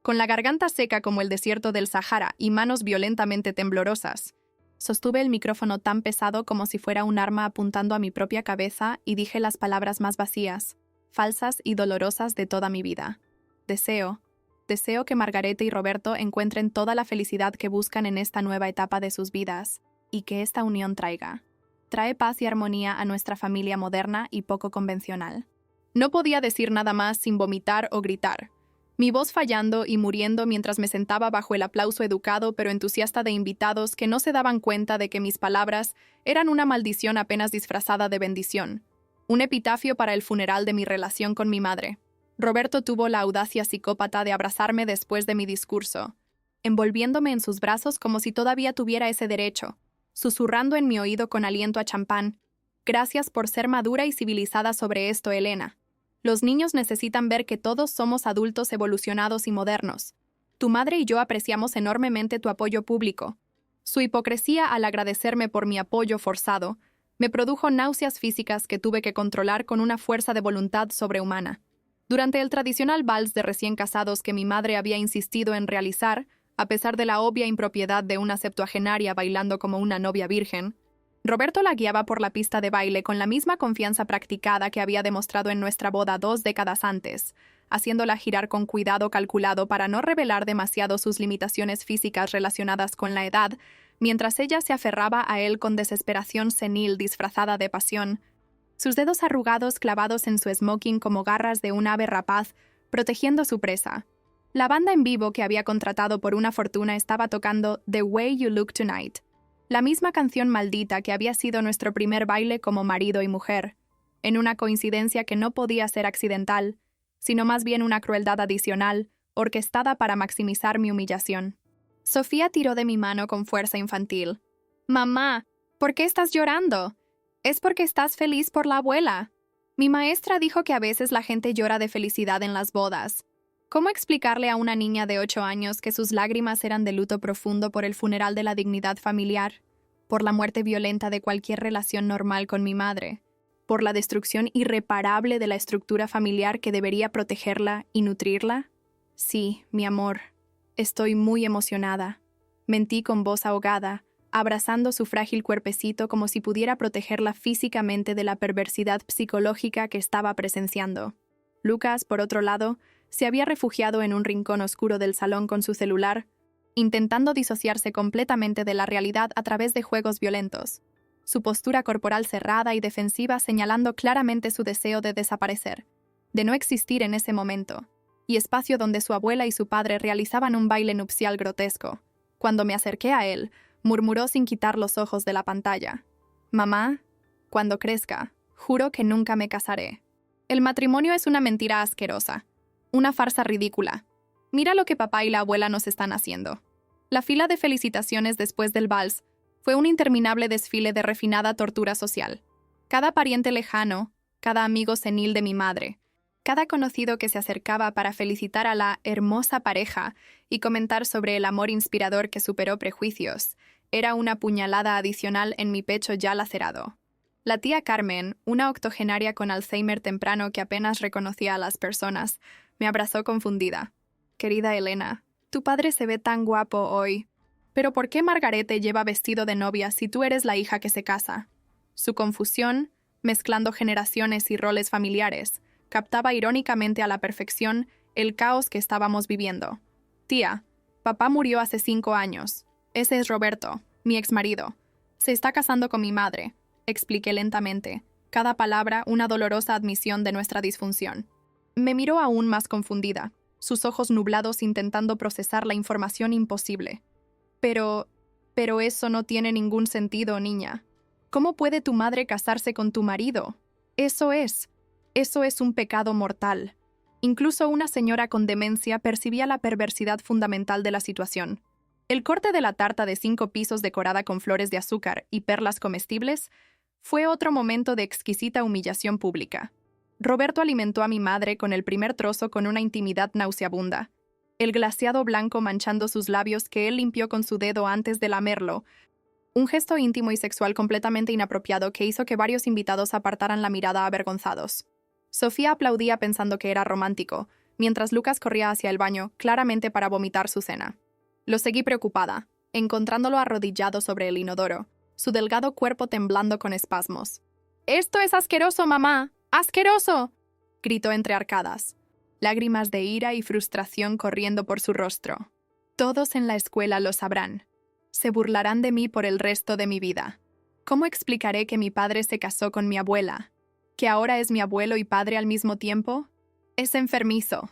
Con la garganta seca como el desierto del Sahara y manos violentamente temblorosas, sostuve el micrófono tan pesado como si fuera un arma apuntando a mi propia cabeza y dije las palabras más vacías, falsas y dolorosas de toda mi vida. Deseo que Margarete y Roberto encuentren toda la felicidad que buscan en esta nueva etapa de sus vidas y que esta unión trae paz y armonía a nuestra familia moderna y poco convencional. No podía decir nada más sin vomitar o gritar, mi voz fallando y muriendo mientras me sentaba bajo el aplauso educado pero entusiasta de invitados que no se daban cuenta de que mis palabras eran una maldición apenas disfrazada de bendición, un epitafio para el funeral de mi relación con mi madre. Roberto tuvo la audacia psicópata de abrazarme después de mi discurso, envolviéndome en sus brazos como si todavía tuviera ese derecho, susurrando en mi oído con aliento a champán, «Gracias por ser madura y civilizada sobre esto, Elena. Los niños necesitan ver que todos somos adultos evolucionados y modernos. Tu madre y yo apreciamos enormemente tu apoyo público. Su hipocresía al agradecerme por mi apoyo forzado me produjo náuseas físicas que tuve que controlar con una fuerza de voluntad sobrehumana. Durante el tradicional vals de recién casados que mi madre había insistido en realizar, a pesar de la obvia impropiedad de una septuagenaria bailando como una novia virgen, Roberto la guiaba por la pista de baile con la misma confianza practicada que había demostrado en nuestra boda 2 décadas antes, haciéndola girar con cuidado calculado para no revelar demasiado sus limitaciones físicas relacionadas con la edad, mientras ella se aferraba a él con desesperación senil disfrazada de pasión, sus dedos arrugados clavados en su smoking como garras de un ave rapaz, protegiendo su presa. La banda en vivo que había contratado por una fortuna estaba tocando The Way You Look Tonight, la misma canción maldita que había sido nuestro primer baile como marido y mujer, en una coincidencia que no podía ser accidental, sino más bien una crueldad adicional, orquestada para maximizar mi humillación. Sofía tiró de mi mano con fuerza infantil. «Mamá, ¿por qué estás llorando? Es porque estás feliz por la abuela. Mi maestra dijo que a veces la gente llora de felicidad en las bodas. ¿Cómo explicarle a una niña de 8 años que sus lágrimas eran de luto profundo por el funeral de la dignidad familiar, por la muerte violenta de cualquier relación normal con mi madre, por la destrucción irreparable de la estructura familiar que debería protegerla y nutrirla? Sí, mi amor, estoy muy emocionada. Mentí con voz ahogada, abrazando su frágil cuerpecito como si pudiera protegerla físicamente de la perversidad psicológica que estaba presenciando. Lucas, por otro lado, se había refugiado en un rincón oscuro del salón con su celular, intentando disociarse completamente de la realidad a través de juegos violentos, su postura corporal cerrada y defensiva señalando claramente su deseo de desaparecer, de no existir en ese momento, y espacio donde su abuela y su padre realizaban un baile nupcial grotesco. Cuando me acerqué a él, murmuró sin quitar los ojos de la pantalla. «Mamá, cuando crezca, juro que nunca me casaré. El matrimonio es una mentira asquerosa, una farsa ridícula. Mira lo que papá y la abuela nos están haciendo». La fila de felicitaciones después del vals fue un interminable desfile de refinada tortura social. Cada pariente lejano, cada amigo senil de mi madre, cada conocido que se acercaba para felicitar a la hermosa pareja y comentar sobre el amor inspirador que superó prejuicios, era una puñalada adicional en mi pecho ya lacerado. La tía Carmen, una octogenaria con Alzheimer temprano que apenas reconocía a las personas, me abrazó confundida. «Querida Elena, tu padre se ve tan guapo hoy. Pero ¿por qué Margarete lleva vestido de novia si tú eres la hija que se casa?» Su confusión, mezclando generaciones y roles familiares, captaba irónicamente a la perfección el caos que estábamos viviendo. «Tía, papá murió hace 5 años. Ese es Roberto, mi exmarido. Se está casando con mi madre», expliqué lentamente, cada palabra una dolorosa admisión de nuestra disfunción. Me miró aún más confundida, sus ojos nublados intentando procesar la información imposible. Pero eso no tiene ningún sentido, niña. ¿Cómo puede tu madre casarse con tu marido? Eso es un pecado mortal. Incluso una señora con demencia percibía la perversidad fundamental de la situación. El corte de la tarta de 5 pisos decorada con flores de azúcar y perlas comestibles fue otro momento de exquisita humillación pública. Roberto alimentó a mi madre con el primer trozo con una intimidad nauseabunda, el glaseado blanco manchando sus labios que él limpió con su dedo antes de lamerlo, un gesto íntimo y sexual completamente inapropiado que hizo que varios invitados apartaran la mirada avergonzados. Sofía aplaudía pensando que era romántico, mientras Lucas corría hacia el baño, claramente para vomitar su cena. Lo seguí preocupada, encontrándolo arrodillado sobre el inodoro, su delgado cuerpo temblando con espasmos. «¡Esto es asqueroso, mamá! ¡Asqueroso!», gritó entre arcadas, lágrimas de ira y frustración corriendo por su rostro. «Todos en la escuela lo sabrán. Se burlarán de mí por el resto de mi vida. ¿Cómo explicaré que mi padre se casó con mi abuela? ¿Que ahora es mi abuelo y padre al mismo tiempo? Es enfermizo».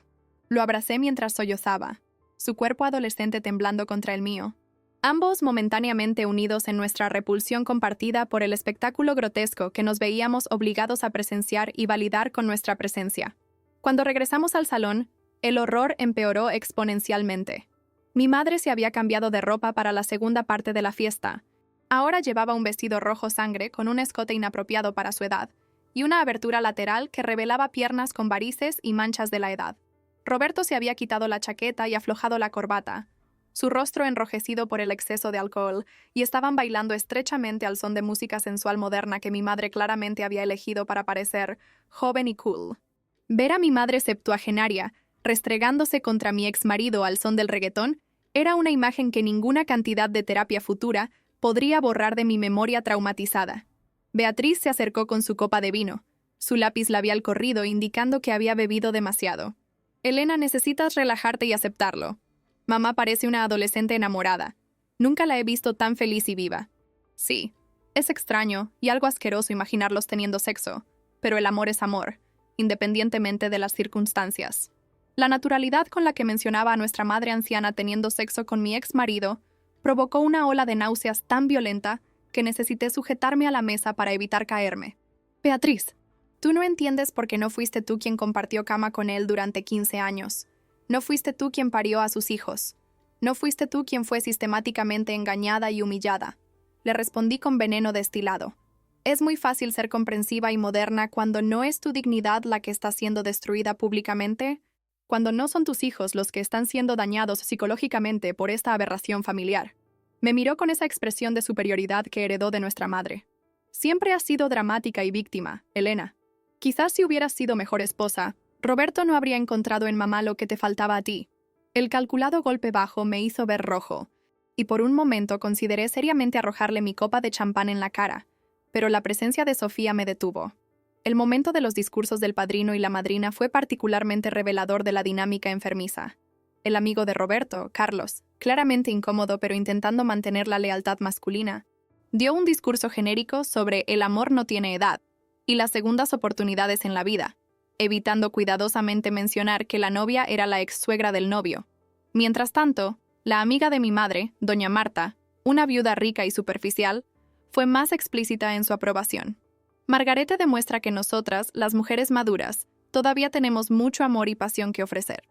Lo abracé mientras sollozaba, su cuerpo adolescente temblando contra el mío. Ambos momentáneamente unidos en nuestra repulsión compartida por el espectáculo grotesco que nos veíamos obligados a presenciar y validar con nuestra presencia. Cuando regresamos al salón, el horror empeoró exponencialmente. Mi madre se había cambiado de ropa para la segunda parte de la fiesta. Ahora llevaba un vestido rojo sangre con un escote inapropiado para su edad y una abertura lateral que revelaba piernas con varices y manchas de la edad. Roberto se había quitado la chaqueta y aflojado la corbata, su rostro enrojecido por el exceso de alcohol, y estaban bailando estrechamente al son de música sensual moderna que mi madre claramente había elegido para parecer joven y cool. Ver a mi madre septuagenaria restregándose contra mi exmarido al son del reggaetón era una imagen que ninguna cantidad de terapia futura podría borrar de mi memoria traumatizada. Beatriz se acercó con su copa de vino, su lápiz labial corrido indicando que había bebido demasiado. Elena, necesitas relajarte y aceptarlo. Mamá parece una adolescente enamorada. Nunca la he visto tan feliz y viva. Sí, es extraño y algo asqueroso imaginarlos teniendo sexo, pero el amor es amor, independientemente de las circunstancias. La naturalidad con la que mencionaba a nuestra madre anciana teniendo sexo con mi ex marido provocó una ola de náuseas tan violenta que necesité sujetarme a la mesa para evitar caerme. Beatriz, tú no entiendes por qué no fuiste tú quien compartió cama con él durante 15 años. No fuiste tú quien parió a sus hijos. No fuiste tú quien fue sistemáticamente engañada y humillada. Le respondí con veneno destilado. Es muy fácil ser comprensiva y moderna cuando no es tu dignidad la que está siendo destruida públicamente, cuando no son tus hijos los que están siendo dañados psicológicamente por esta aberración familiar. Me miró con esa expresión de superioridad que heredó de nuestra madre. Siempre has sido dramática y víctima, Elena. Quizás si hubieras sido mejor esposa, Roberto no habría encontrado en mamá lo que te faltaba a ti. El calculado golpe bajo me hizo ver rojo, y por un momento consideré seriamente arrojarle mi copa de champán en la cara, pero la presencia de Sofía me detuvo. El momento de los discursos del padrino y la madrina fue particularmente revelador de la dinámica enfermiza. El amigo de Roberto, Carlos, claramente incómodo pero intentando mantener la lealtad masculina, dio un discurso genérico sobre el amor no tiene edad y las segundas oportunidades en la vida, evitando cuidadosamente mencionar que la novia era la ex-suegra del novio. Mientras tanto, la amiga de mi madre, doña Marta, una viuda rica y superficial, fue más explícita en su aprobación. Margarete demuestra que nosotras, las mujeres maduras, todavía tenemos mucho amor y pasión que ofrecer.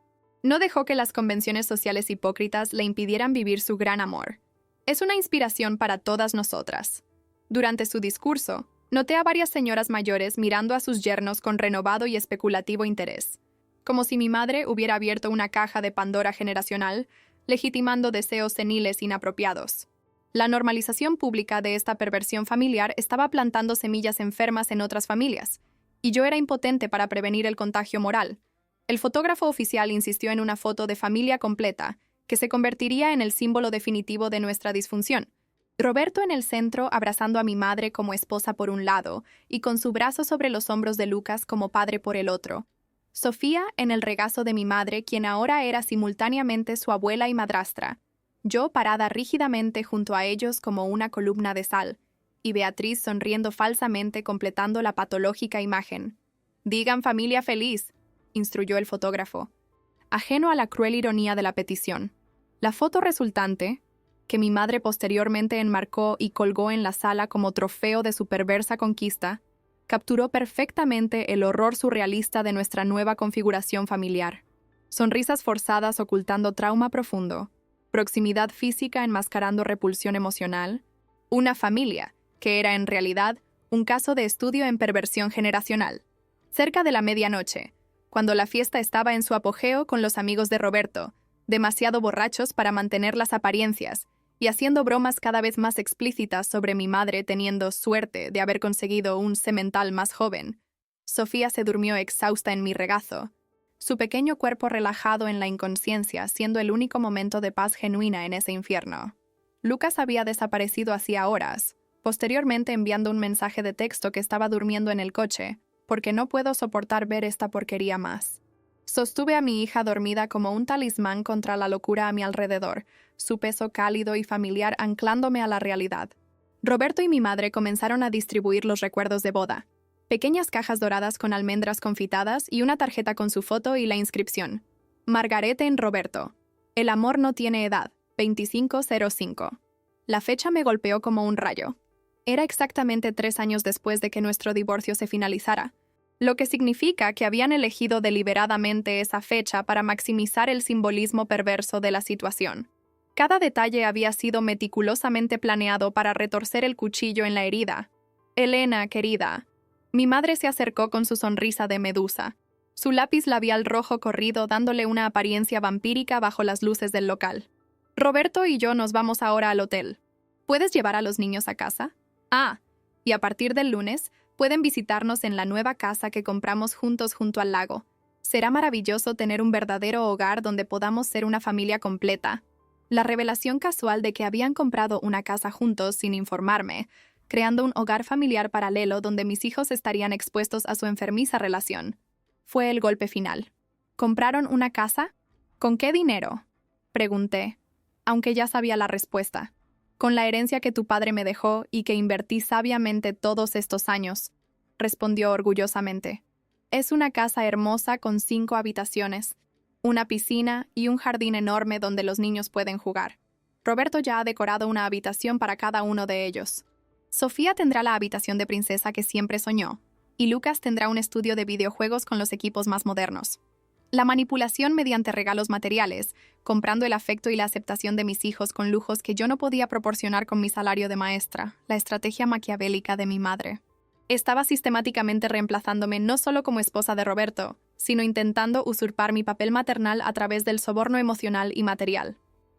No dejó que las convenciones sociales hipócritas le impidieran vivir su gran amor. Es una inspiración para todas nosotras. Durante su discurso, noté a varias señoras mayores mirando a sus yernos con renovado y especulativo interés, como si mi madre hubiera abierto una caja de Pandora generacional, legitimando deseos seniles inapropiados. La normalización pública de esta perversión familiar estaba plantando semillas enfermas en otras familias, y yo era impotente para prevenir el contagio moral. El fotógrafo oficial insistió en una foto de familia completa, que se convertiría en el símbolo definitivo de nuestra disfunción. Roberto en el centro, abrazando a mi madre como esposa por un lado, y con su brazo sobre los hombros de Lucas como padre por el otro. Sofía en el regazo de mi madre, quien ahora era simultáneamente su abuela y madrastra. Yo parada rígidamente junto a ellos como una columna de sal, y Beatriz sonriendo falsamente completando la patológica imagen. «Digan familia feliz», instruyó el fotógrafo, ajeno a la cruel ironía de la petición. La foto resultante, que mi madre posteriormente enmarcó y colgó en la sala como trofeo de su perversa conquista, capturó perfectamente el horror surrealista de nuestra nueva configuración familiar. Sonrisas forzadas ocultando trauma profundo, proximidad física enmascarando repulsión emocional, una familia, que era en realidad un caso de estudio en perversión generacional. Cerca de la medianoche, cuando la fiesta estaba en su apogeo con los amigos de Roberto, demasiado borrachos para mantener las apariencias, y haciendo bromas cada vez más explícitas sobre mi madre teniendo suerte de haber conseguido un semental más joven, Sofía se durmió exhausta en mi regazo, su pequeño cuerpo relajado en la inconsciencia siendo el único momento de paz genuina en ese infierno. Lucas había desaparecido hacía horas, posteriormente enviando un mensaje de texto que estaba durmiendo en el coche, porque no puedo soportar ver esta porquería más. Sostuve a mi hija dormida como un talismán contra la locura a mi alrededor, su peso cálido y familiar anclándome a la realidad. Roberto y mi madre comenzaron a distribuir los recuerdos de boda. Pequeñas cajas doradas con almendras confitadas y una tarjeta con su foto y la inscripción. Margarete en Roberto. El amor no tiene edad. 2505. La fecha me golpeó como un rayo. Era exactamente 3 años después de que nuestro divorcio se finalizara, lo que significa que habían elegido deliberadamente esa fecha para maximizar el simbolismo perverso de la situación. Cada detalle había sido meticulosamente planeado para retorcer el cuchillo en la herida. Elena, querida. Mi madre se acercó con su sonrisa de medusa, su lápiz labial rojo corrido dándole una apariencia vampírica bajo las luces del local. Roberto y yo nos vamos ahora al hotel. ¿Puedes llevar a los niños a casa? Ah, y a partir del lunes, Pueden visitarnos en la nueva casa que compramos juntos junto al lago. Será maravilloso tener un verdadero hogar donde podamos ser una familia completa. La revelación casual de que habían comprado una casa juntos sin informarme, creando un hogar familiar paralelo donde mis hijos estarían expuestos a su enfermiza relación, fue el golpe final. ¿Compraron una casa? ¿Con qué dinero?, pregunté, aunque ya sabía la respuesta. Con la herencia que tu padre me dejó y que invertí sabiamente todos estos años, respondió orgullosamente. Es una casa hermosa con 5 habitaciones, una piscina y un jardín enorme donde los niños pueden jugar. Roberto ya ha decorado una habitación para cada uno de ellos. Sofía tendrá la habitación de princesa que siempre soñó, y Lucas tendrá un estudio de videojuegos con los equipos más modernos. La manipulación mediante regalos materiales, comprando el afecto y la aceptación de mis hijos con lujos que yo no podía proporcionar con mi salario de maestra, la estrategia maquiavélica de mi madre. Estaba sistemáticamente reemplazándome no solo como esposa de Roberto, sino intentando usurpar mi papel maternal a través del soborno emocional y material.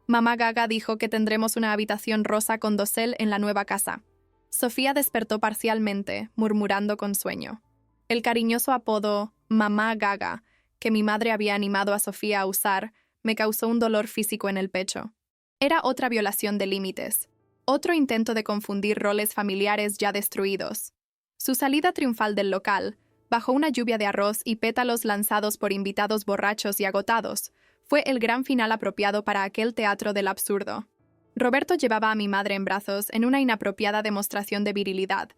Mamá Gaga dijo que tendremos una habitación rosa con dosel en la nueva casa. Sofía despertó parcialmente, murmurando con sueño. El cariñoso apodo Mamá Gaga, que mi madre había animado a Sofía a usar, me causó un dolor físico en el pecho. Era otra violación de límites, otro intento de confundir roles familiares ya destruidos. Su salida triunfal del local, bajo una lluvia de arroz y pétalos lanzados por invitados borrachos y agotados, fue el gran final apropiado para aquel teatro del absurdo. Roberto llevaba a mi madre en brazos en una inapropiada demostración de virilidad,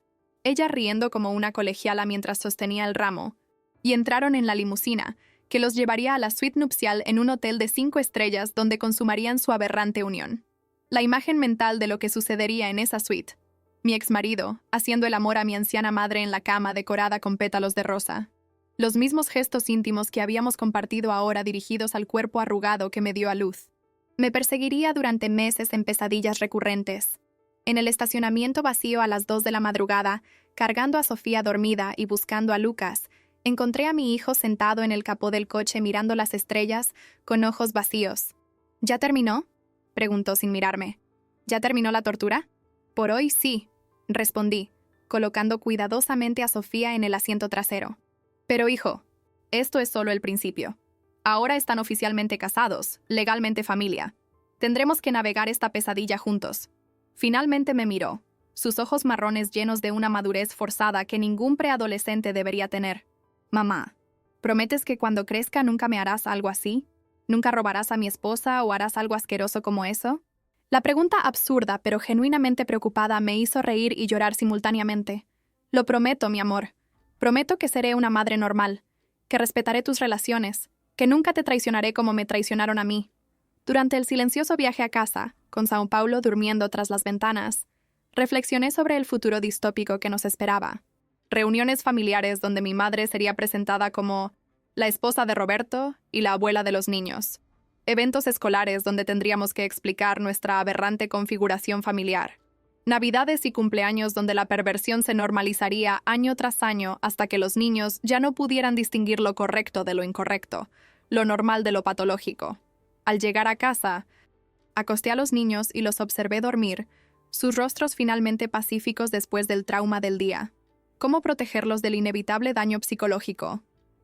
ella riendo como una colegiala mientras sostenía el ramo, y entraron en la limusina, que los llevaría a la suite nupcial en un hotel de 5 estrellas donde consumarían su aberrante unión. La imagen mental de lo que sucedería en esa suite. Mi exmarido, haciendo el amor a mi anciana madre en la cama decorada con pétalos de rosa. Los mismos gestos íntimos que habíamos compartido ahora dirigidos al cuerpo arrugado que me dio a luz. Me perseguiría durante meses en pesadillas recurrentes. En el estacionamiento vacío a las 2 de la madrugada, cargando a Sofía dormida y buscando a Lucas, encontré a mi hijo sentado en el capó del coche mirando las estrellas, con ojos vacíos. ¿Ya terminó?, preguntó sin mirarme. ¿Ya terminó la tortura? Por hoy sí, respondí, colocando cuidadosamente a Sofía en el asiento trasero. Pero hijo, esto es solo el principio. Ahora están oficialmente casados, legalmente familia. Tendremos que navegar esta pesadilla juntos. Finalmente me miró, sus ojos marrones llenos de una madurez forzada que ningún preadolescente debería tener. Mamá, ¿prometes que cuando crezca nunca me harás algo así? ¿Nunca robarás a mi esposa o harás algo asqueroso como eso? La pregunta absurda pero genuinamente preocupada me hizo reír y llorar simultáneamente. Lo prometo, mi amor. Prometo que seré una madre normal, que respetaré tus relaciones, que nunca te traicionaré como me traicionaron a mí. Durante el silencioso viaje a casa, con Sao Paulo durmiendo tras las ventanas, reflexioné sobre el futuro distópico que nos esperaba. Reuniones familiares donde mi madre sería presentada como la esposa de Roberto y la abuela de los niños. Eventos escolares donde tendríamos que explicar nuestra aberrante configuración familiar. Navidades y cumpleaños donde la perversión se normalizaría año tras año hasta que los niños ya no pudieran distinguir lo correcto de lo incorrecto, lo normal de lo patológico. Al llegar a casa, acosté a los niños y los observé dormir, sus rostros finalmente pacíficos después del trauma del día. ¿Cómo protegerlos del inevitable daño psicológico?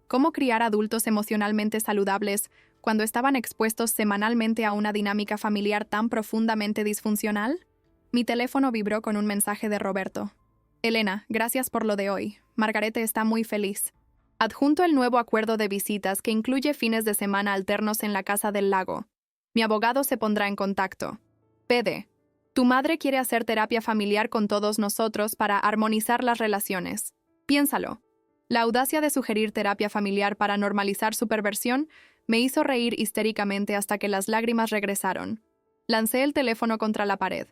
¿Cómo criar adultos emocionalmente saludables cuando estaban expuestos semanalmente a una dinámica familiar tan profundamente disfuncional? Mi teléfono vibró con un mensaje de Roberto. Elena, gracias por lo de hoy. Margarete está muy feliz. Adjunto el nuevo acuerdo de visitas que incluye fines de semana alternos en la Casa del Lago. Mi abogado se pondrá en contacto. PD. Tu madre quiere hacer terapia familiar con todos nosotros para armonizar las relaciones. Piénsalo. La audacia de sugerir terapia familiar para normalizar su perversión me hizo reír histéricamente hasta que las lágrimas regresaron. Lancé el teléfono contra la pared,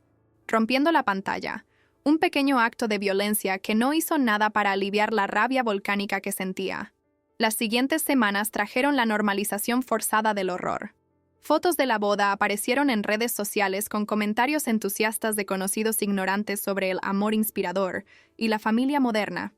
rompiendo la pantalla, un pequeño acto de violencia que no hizo nada para aliviar la rabia volcánica que sentía. Las siguientes semanas trajeron la normalización forzada del horror. Fotos de la boda aparecieron en redes sociales con comentarios entusiastas de conocidos ignorantes sobre el amor inspirador y la familia moderna.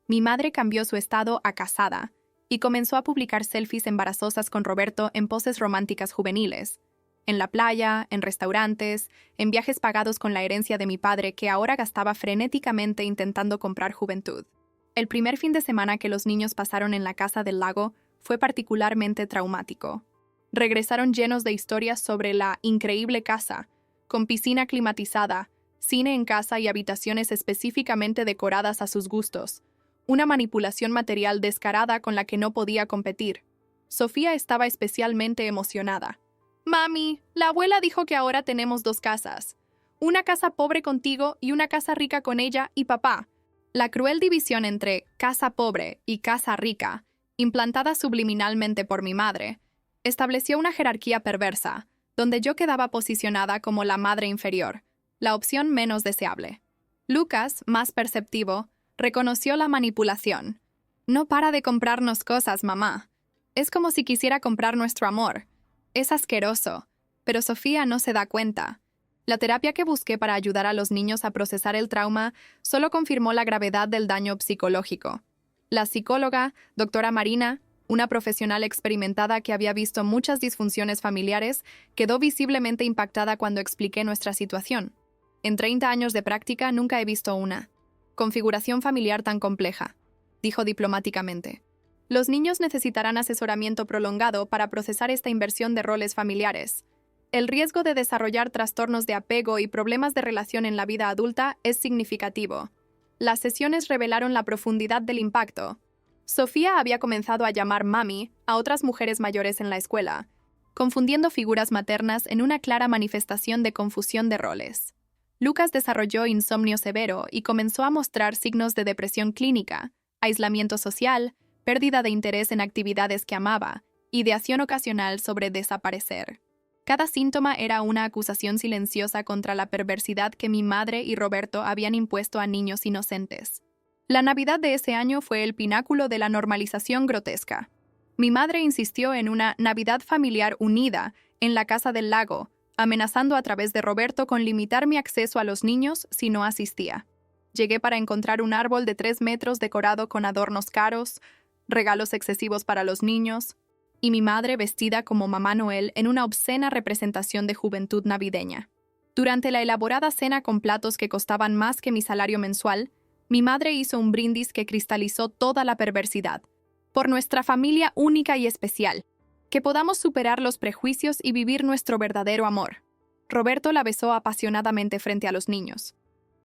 Mi madre cambió su estado a casada y comenzó a publicar selfies embarazosas con Roberto en poses románticas juveniles. En la playa, en restaurantes, en viajes pagados con la herencia de mi padre que ahora gastaba frenéticamente intentando comprar juventud. El primer fin de semana que los niños pasaron en la casa del lago fue particularmente traumático. Regresaron llenos de historias sobre la increíble casa, con piscina climatizada, cine en casa y habitaciones específicamente decoradas a sus gustos. Una manipulación material descarada con la que no podía competir. Sofía estaba especialmente emocionada. «Mami, la abuela dijo que ahora tenemos 2 casas. Una casa pobre contigo y una casa rica con ella y papá». La cruel división entre casa pobre y casa rica, implantada subliminalmente por mi madre, estableció una jerarquía perversa, donde yo quedaba posicionada como la madre inferior, la opción menos deseable. Lucas, más perceptivo, reconoció la manipulación. «No para de comprarnos cosas, mamá. Es como si quisiera comprar nuestro amor. Es asqueroso». Pero Sofía no se da cuenta. La terapia que busqué para ayudar a los niños a procesar el trauma solo confirmó la gravedad del daño psicológico. La psicóloga, doctora Marina, una profesional experimentada que había visto muchas disfunciones familiares, quedó visiblemente impactada cuando expliqué nuestra situación. «En 30 años de práctica nunca he visto una configuración familiar tan compleja», dijo diplomáticamente. «Los niños necesitarán asesoramiento prolongado para procesar esta inversión de roles familiares. El riesgo de desarrollar trastornos de apego y problemas de relación en la vida adulta es significativo». Las sesiones revelaron la profundidad del impacto. Sofía había comenzado a llamar mami a otras mujeres mayores en la escuela, confundiendo figuras maternas en una clara manifestación de confusión de roles. Lucas desarrolló insomnio severo y comenzó a mostrar signos de depresión clínica, aislamiento social, pérdida de interés en actividades que amaba, ideación ocasional sobre desaparecer. Cada síntoma era una acusación silenciosa contra la perversidad que mi madre y Roberto habían impuesto a niños inocentes. La Navidad de ese año fue el pináculo de la normalización grotesca. Mi madre insistió en una Navidad familiar unida en la casa del lago, amenazando a través de Roberto con limitar mi acceso a los niños si no asistía. Llegué para encontrar un árbol de 3 metros decorado con adornos caros, regalos excesivos para los niños, y mi madre vestida como Mamá Noel en una obscena representación de juventud navideña. Durante la elaborada cena con platos que costaban más que mi salario mensual, mi madre hizo un brindis que cristalizó toda la perversidad. «Por nuestra familia única y especial. Que podamos superar los prejuicios y vivir nuestro verdadero amor». Roberto la besó apasionadamente frente a los niños.